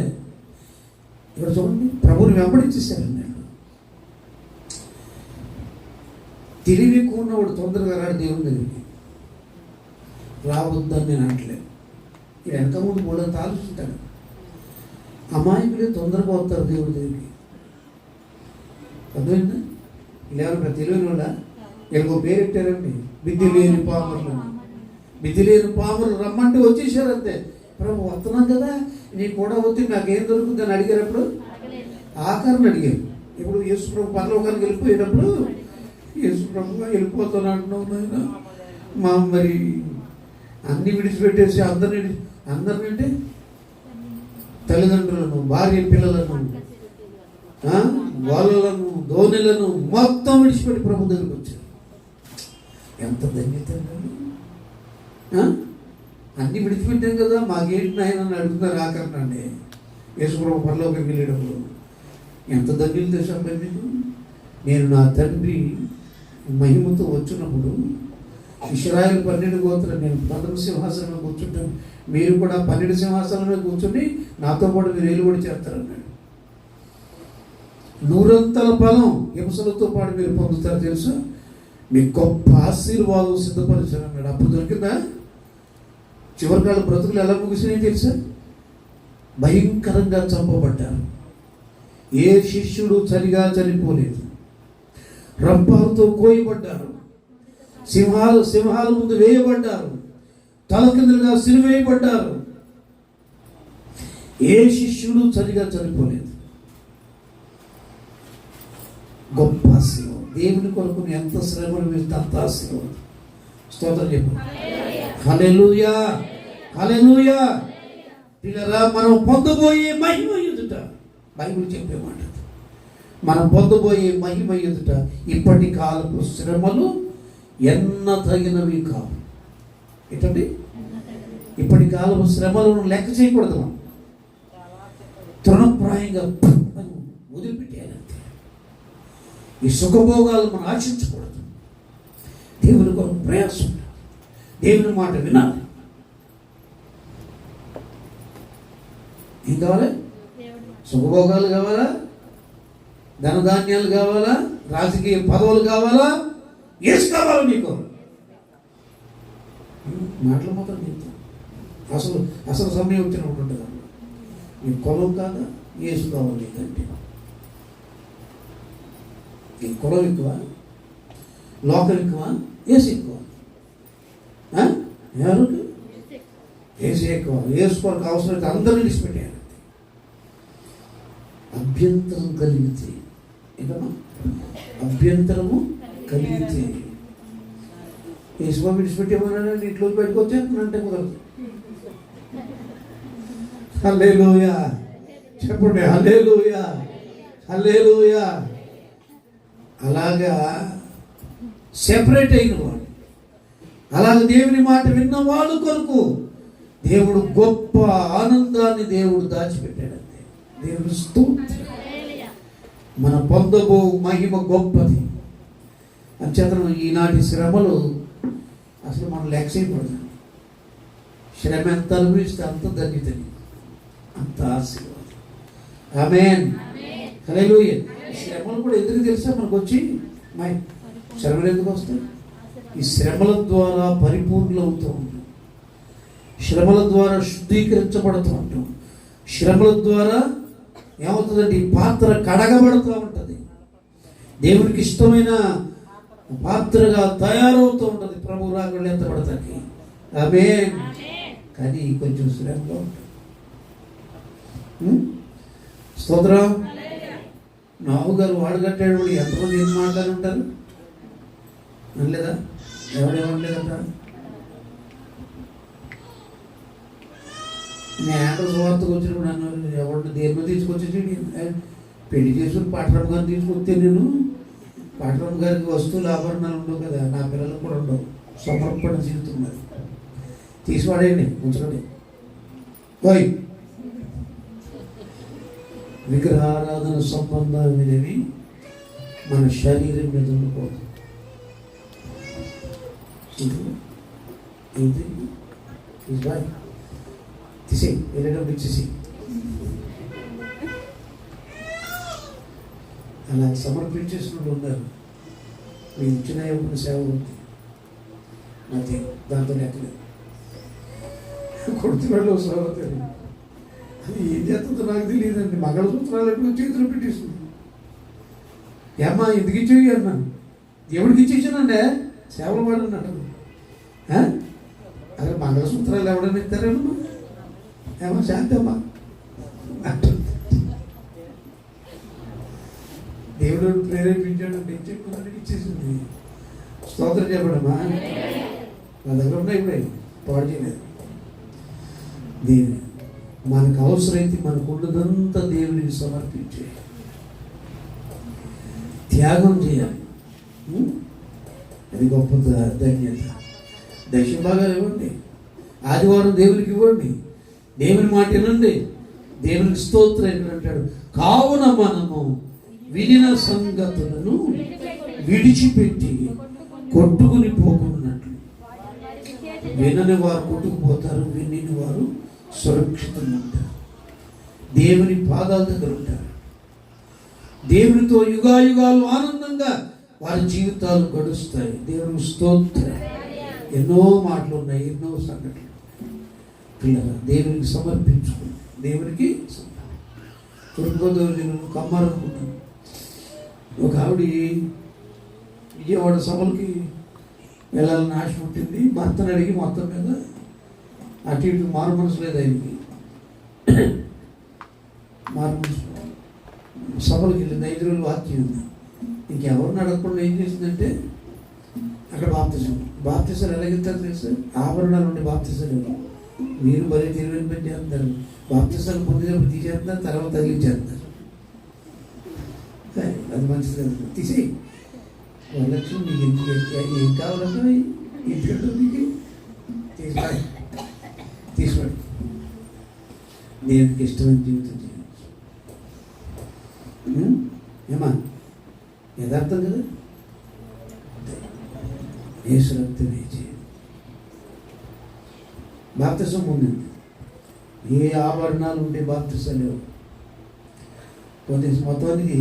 Speaker 1: ఇక్కడ చూడండి, ప్రభుని వెంబడించేశారు. నేను తెలివి కూడినవాడు తొందరగా రాడు దేవుని దగ్గరికి. రావద్దని నేను అంటలేదు. వెనక ముందు మూడంత ఆలోచించాను. అమాయకుడే తొందరగా వస్తారు దేవుడి దగ్గరికి. అర్థమైందా? ఇలా తెలియని వాళ్ళ వీళ్ళకు పేరు పెట్టారండి, విద్య లేని పామరులు. విద్య లేని పామరులు రమ్మంటే వచ్చేసారు అంతే. ప్రభు వస్తున్నాం కదా, నీకు కూడా వచ్చి నాకేం దొరుకుతుందని అడిగారప్పుడు ఆఖరిని అడిగారు. ఇప్పుడు యేసు ప్రభు పరలోకానికి వెళ్ళిపోయేటప్పుడు యేసు ప్రభుగా వెళ్ళిపోతాను అంటున్నావు నాయన, మా మరి అన్ని విడిచిపెట్టేసి అందరినీ అంటే తల్లిదండ్రులను, భార్య పిల్లలను, వాళ్ళను, ధోనిలను మొత్తం విడిచిపెట్టి ప్రభు దగ్గరికి వచ్చారు. ఎంత ధన్యత! అన్ని విడిచిపెట్టాం కదా, మాకేంటి నాయన అని అడుగుతున్నారు ఆఖరినండి. యేసు ప్రభు పరలోకానికి వెళ్ళేటప్పుడు ఎంత ధన్యులు తెచ్చాం మీకు. నేను నా తండ్రి మహిమతో వచ్చినప్పుడు ఇశ్రాయేలు 12 గోత్రాలు, నేను 11 సింహాసనం కూర్చుంటాను, మీరు కూడా 12 సింహాసనం మీద కూర్చుని నాతో పాటు మీరు ఏలుబడి చేస్తారన్నాడు. 100 ఫలం హింసలతో పాటు మీరు పొందుతారు తెలుసా, మీకు గొప్ప ఆశీర్వాదం సిద్ధపరిచాను అన్నాడు. అప్పుడు దొరికిందా? చివరికాల బ్రతుకులు ఎలా ముగిసినాయి తెలుసా? భయంకరంగా చంపబడ్డారు. ఏ శిష్యుడు చనిపోలేదు. రంపాలతో కోయబడ్డారు. సింహాల ముందు వేయబడ్డారు. తలకిందులుగా సిలువేయబడ్డారు. ఏ శిష్యుడు చనిపోలేదు. గొప్ప ఆశీర్వాదం. దేవుని కొరకు ఎంత శ్రమను వెళ్తే అంత ఆశీర్వాదం. స్తోత్రం చెప్పు. హల్లెలూయా, హల్లెలూయా. పిల్లరా, మనం పొందబోయే మహిమ ఎదుట బైబిల్ చెప్పే మాట, మనం పొందబోయే మహిమ ఎదుట ఇప్పటి కాలపు శ్రమలు ఎన్న తగినవి కావు. ఏంటండి? ఇప్పటి కాలపు శ్రమలను లెక్క చేయకూడదు. మనం తృణప్రాయంగా వదిలిపెట్టేయాలంతే. ఈ సుఖభోగాలు మనం ఆశించకూడదు. దేవుని కొరకు ప్రయాసం ఉండాలి. దేవుని మాట వినాలి. ఏం కావాలి? సుఖభోగాలు కావాలా? ధనధాన్యాలు కావాలా? రాజకీయ పదవులు కావాలా? ఏసు కావాలా నీకు? మాటలు మాత్రం చెప్తాను. అసలు సమయం వచ్చినప్పుడు ఉంటుంది. నీ కులం కాదా? ఏసు కావాలి నీకంటే. ఈ కులం ఎక్కువ, లోకం ఎక్కువ, ఏసు ఎక్కువ? ఎవరికి? ఏసు ఎక్కువ. ఏసుకోవడానికి అవసరమైతే అందరినీ విడిచిపెట్టారు. అభ్యంతరం కలిగితే, ఏంటమ్మా? అభ్యంతరము కలిగితే ఏసుబాబు విడిచిపెట్టేమన్నా ఇంట్లో పెట్టుకొచ్చే అంటే కుదరదు. హల్లెలూయా చెప్పండి, హల్లెలూయా, హల్లెలూయా. అలాగా సెపరేట్ అయిన వాడు, అలాగే దేవుని మాట విన్న వాళ్ళు కొరకు దేవుడు గొప్ప ఆనందాన్ని దేవుడు దాచిపెట్టాడంతే. దేవుడు స్తోత్రం. మన పొందబో మహిమ గొప్పది. అంచేతను ఈనాటి శ్రమలు అసలు మనం లెక్సైపడదు. శ్రమ ఎంత అనుభవిస్తే అంత ధన్యతని, అంత ఆశీర్వాదం. ఆమేన్, హల్లెలూయా. శ్రమలు కూడా ఎందుకు తెలుసా మనకు వచ్చి? శ్రమలు ఎందుకు వస్తాయి? ఈ శ్రమల ద్వారా పరిపూర్ణులు అవుతూ ఉంటాం, శ్రమల ద్వారా శుద్ధీకరించబడుతూ ఉంటాం, శ్రమల ద్వారా ఏమవుతుందంటే ఈ పాత్ర కడగబడుతూ ఉంటుంది, దేవునికి ఇష్టమైన పాత్రగా తయారవుతూ ఉంటుంది, ప్రభు రాకడలో ఎత్తబడతానికి. ఆమేన్. కానీ కొంచెం శ్రమలో ఉంటుంది. స్తోత్రం. నావు గారు వాడు కట్టాడు, ఎంతమంది ఏం మాట్లాడి ఉంటారు అనలేదా? ఎవడేమనలేదట? నేను స్వార్థకు వచ్చినప్పుడు నన్ను ఎవరిని దేనిలో తీసుకొచ్చేసి పెళ్లి చేసుకుని పాటరామ్ గారిని తీసుకొస్తే, నేను పాటరామ్ గారికి వస్తువులు ఆభరణాలు ఉండవు కదా, నా పిల్లలకు కూడా ఉండవు, సమర్పణ జీవితం మరి తీసివాడేయండి, ఉంచండి. పోయి విగ్రహారాధన సంబంధాలు అనేవి మన శరీరం మీద ఉండకూడదు. ఏంటి బాయ్ తీసి వెళ్ళేటప్పుడు ఇచ్చేసి అలా సమర్పించేసినప్పుడు ఉన్నారు. మీరు ఇచ్చిన ఎప్పుడు సేవ ఉంది, అది దాంతో లెక్కలేదు. కొడుతున్నాడు సోదరు, అది ఏం చేస్తుందో నాకు తెలియదండి. మంగళసూత్రాలు ఎప్పుడు చేతులు పెట్టేస్తుంది. ఏమ్మా ఎందుకు ఇచ్చేవి అన్నాను. ఎవరికి ఇచ్చేసానండి? సేవలు వాడన్నట్టు. అసలు మంగళసూత్రాలు ఎవడన్నా ఇస్తారేమో? ఏమో శాంతమ్మా దేవుడు ప్రేరేపించాడు, చెప్పి ఇచ్చేసింది. స్తోత్రం చెప్పడమ్మా. నా దగ్గర ఉన్నాయి, ఇప్పుడే పాడు చేయలేదు. దేవుని మనకు అవసరమైతే మనకు ఉన్నదంతా దేవునికి సమర్పించే త్యాగం చేయాలి. అది గొప్ప ధన్యత. దక్షిణ భాగాలు ఇవ్వండి, ఆదివారం దేవునికి ఇవ్వండి, దేవుని మాట వినండి, దేవునికి స్తోత్రం అంటాడు. కావున మనము వినిన సంగతులను విడిచిపెట్టి కొట్టుకుని పోకున్నట్లు. వినని వారు కొట్టుకుపోతారు, విని వారు సురక్షితంగా ఉంటారు, దేవుని పాదాల దగ్గర ఉంటారు, దేవునితో యుగాయుగాలు ఆనందంగా వారి జీవితాలు గడుస్తాయి. దేవుని స్తోత్రం. ఎన్నో మాటలు ఉన్నాయి, ఎన్నో సంఘటనలు. పిల్లలు దేవునికి సమర్పించుకుని, దేవునికి తూర్పుగోదావరి జిల్లాలో కమ్మారనుకుంటాను. ఒక ఆవిడ విజయవాడ సభలకి వెళ్ళాలని ఆశ ఉంటుంది. భర్తను అడిగి మొత్తం మీద అటు ఇటు మారు మనసు లేదు ఆయనకి. మారు మనసు సభలకు వెళ్ళింది. 5 రోజులు వాక్యం ఉంది. ఇంకెవరిని అడగకుండా ఏం చేసిందంటే అక్కడ బాప్తిసాలు ఎలాగిస్తారు తెలుసు? ఆభరణాలు ఉండే బాప్తిసాలు. మీరు మరీ తెలివైన పని చేస్తారు. బాప్తిసాలు పొందినప్పుడు తీసేస్తారు, తర్వాత తగిలించేస్తారు. అది మంచిది కదా, తీసేయి. 1 లక్షలు నీకు ఎందుకు ఏం కావాలంటే ఇంటికంటే నీకు తీసుకోండి. దేవునికి ఇష్టమైన జీవితం చేయవచ్చు. ఏమా యథార్థం కదా? యేసు రక్తమే చేయండి. బాప్తిసం పొందింది. ఏ ఆభరణాలు ఉంటే బాప్తిసం లేవు. మొత్తానికి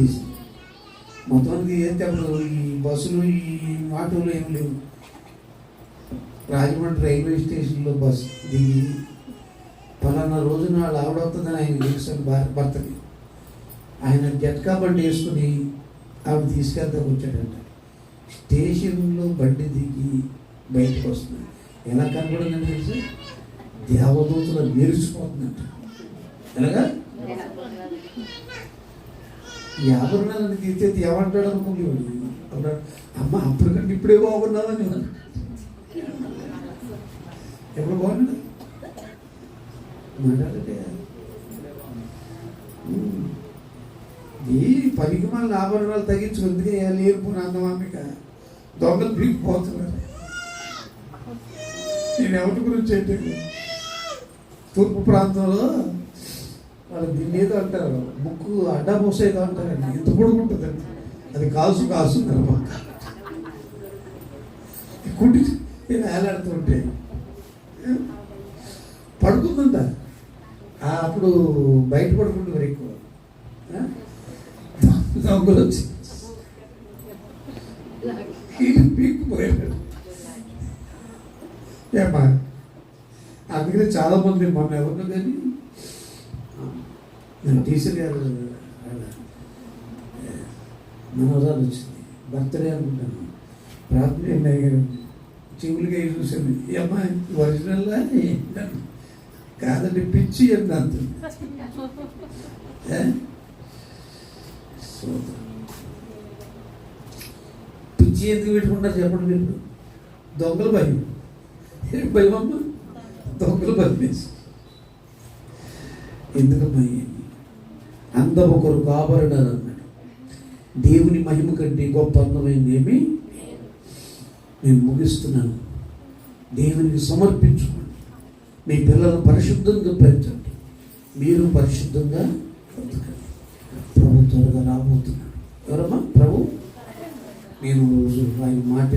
Speaker 1: ఏంటి అప్పుడు ఈ బస్సులు, ఈ ఆటోలు ఏమి లేవు. రాజమండ్రి రైల్వే స్టేషన్లో బస్సు దిగి పలానా రోజున వాళ్ళు ఆవిడవుతుందని ఆయన తెలుసు భర్తకి. ఆయన జట్కా బండి వేసుకుని ఆవిడ తీసుకెళ్తా వచ్చాడంట. స్టేషన్లో బండి దిగి బయటకు వస్తున్నాడు. ఎలా కనపడిందని తెలిసి దేవదూతలు మెరిసిపోతుందంట. ఎలాగా ఈ ఆభరణాలను తీస్తే ఏమంటాడు అనుకునేవాడు. అన్నాడు, అమ్మ అప్పటికంటే ఇప్పుడే బాగున్నావని. ఎప్పుడు బాగున్నాడు మాట్లాడితే ఈ పనికి మన ఆభరణాలు తగ్గించుకుందుకే లేపు అందమామిక దొంగలు పీకిపోతున్నారు. నేను ఎవరి గురించి అయితే తూర్పు ప్రాంతంలో వాళ్ళు దీన్ని ఏదో అంటారు, ముక్కు అడ్డా పోసేదో అంటారండి. ఇంత పొడుగుంటుందండి, అది కాసు పక్క కుట్టి వేలాడుతుంటే పడుకుందంట. అప్పుడు బయట పడుకుంటారు ఎక్కువ. దొంగలు వచ్చి పీక్కుపోయాడు. ఏమా అందుకనే చాలా మంది మొన్న ఎవరు కానీ నేను టీచర్ గారు మనోరాలు వచ్చింది, బర్త్డే అనుకుంటాను. ప్రార్థన గారు చెవులుగా చూసాను. ఏమ్మా ఒరిజినల్లా కాదండి పిచ్చి అని అంటుంది. పిచ్చి ఎందుకు పెట్టుకుంటారు చెప్పండి మీరు? దొంగలు భయం. ఏం భయం అమ్మ? దొంగలు భయం వేసి ఎందుకమ్మా? అందం ఒకరు ఆభరణాలు అన్నాడు. దేవుని మహిమ కంటే గొప్ప అందమైంది ఏమి నేను ముగిస్తున్నాను. దేవునికి సమర్పించుకోండి. మీ పిల్లలను పరిశుద్ధంగా పెంచండి, మీరు పరిశుద్ధంగా బ్రతకండి. ప్రభు త్వరగా రాబోతున్నాడు. ఎవరమ్మా? ప్రభు. నేను రోజు ఆయన మాట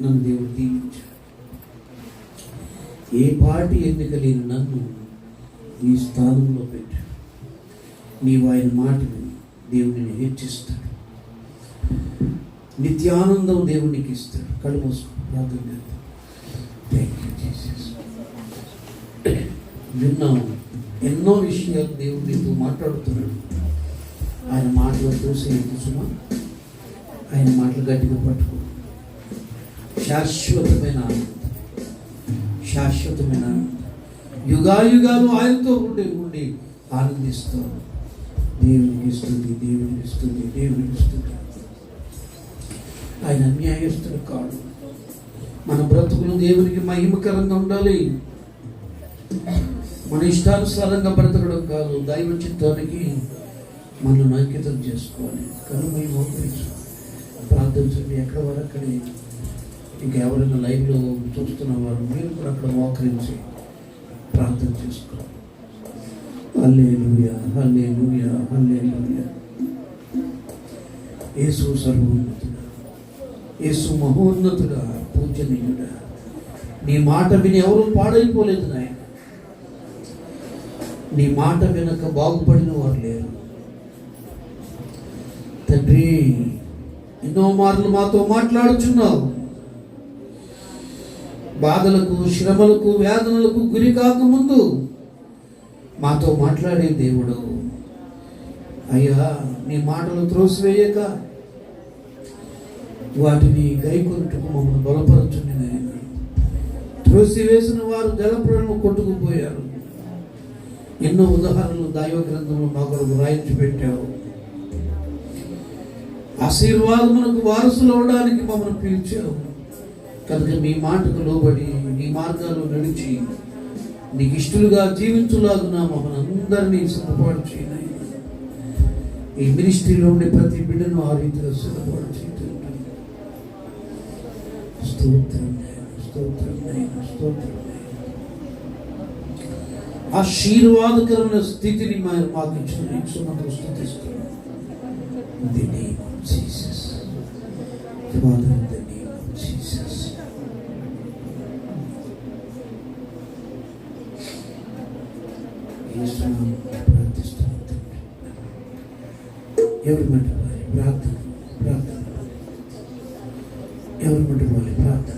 Speaker 1: నన్ను దేవుడు దీవించాడు. ఏ పాటి ఎన్నిక లేని నన్ను నీ స్థానంలో పెట్టాడు. నీవు ఆయన మాటను దేవుడిని హెచ్చిస్తాడు. నిత్యానందం దేవునికి ఇస్తాడు. కళ్ళు మూసుకో, ప్రార్థన చేద్దాం. Thank you Jesus. విన్నాము ఎన్నో విషయాలు దేవుడు నీతో మాట్లాడుతున్నాడు. ఆయన మాటలు చూసేది సుమా, ఆయన మాటలు గట్టిగా పట్టుకో. శాశ్వతమైన ఆనందం, శాశ్వతమైన ఆనందం. యుగాయుగాలు ఆయనతో ఉండి ఆనందిస్తాం. దేవునికి ఇస్తుంది, దేవునికి ఇస్తుంది, దేవునికి ఇస్తుంది. ఆయన అన్యాయస్తుడు కాడు. మన బ్రతుకులు దేవునికి మహిమకరంగా ఉండాలి. మన ఇష్టానుసారంగా బ్రతకడం కాదు, దైవ చిత్తానికి మనల్ని అంకితం చేసుకోవాలి. కనుక మోకరించు, ప్రార్థించండి. ఎక్కడ వారు అక్కడే. ఇంకా ఎవరైనా లైవ్లో చూస్తున్న వారు మీరు కూడా అక్కడ మోకరించి ప్రార్థన చేసుకోవాలి. హల్లెలూయా, హల్లెలూయా, హల్లెలూయా. యేసు సర్వోన్నతుడా, యేసు మహోన్నతుడా, పూజనీయుడా. నీ మాట విని ఎవరు పాడైపోలేదు నాయన. నీ మాట వినక బాగుపడిన వారు లేరు తండ్రి. ఎన్నో మార్లు మాతో మాట్లాడుచున్నావు. బాధలకు, శ్రమలకు, వేదనలకు గురి కాకముందు మాతో మాట్లాడే దేవుడు. అయ్యా, నీ మాటలు త్రోసివేయక వాటిని గైకొనుటకు మమ్మల్ని బలపరచుని నాయన. త్రోసివేసిన వారు జలప్రలను కొట్టుకుపోయారు. ఎన్నో ఉదాహరణలు దైవ గ్రంథంలో మా కొరకు రాయించి పెట్టావు. ఆశీర్వాదములకు వారసులు అవడానికి మమ్మల్ని పిలిచావు. కనుక నీ మాటకు లోబడి నీ మార్గాల్లో నడిచి నీకు ఇష్టలుగా జీవించులాగున మమ్మల్ని అందరినీ సిద్ధపాటు చేయను. ఈ మినిస్ట్రీలో ఉండే ప్రతి బిడ్డను ఆ రీతిలో సిద్ధపాటు చేయటం. స్తోత్రం, స్తోత్రం, స్తోత్రం. ఆశీర్వాదకరమైన స్థితిని మాకు ఇచ్చిన నీకు స్తుతిస్తున్నాను. In the name of Jesus. Father, in the name of Jesus. ప్రార్థిస్తున్నాను. ఎవరి మాట వారి ప్రార్థన, ప్రార్థన. ఎవరి మాట వారి ప్రార్థన.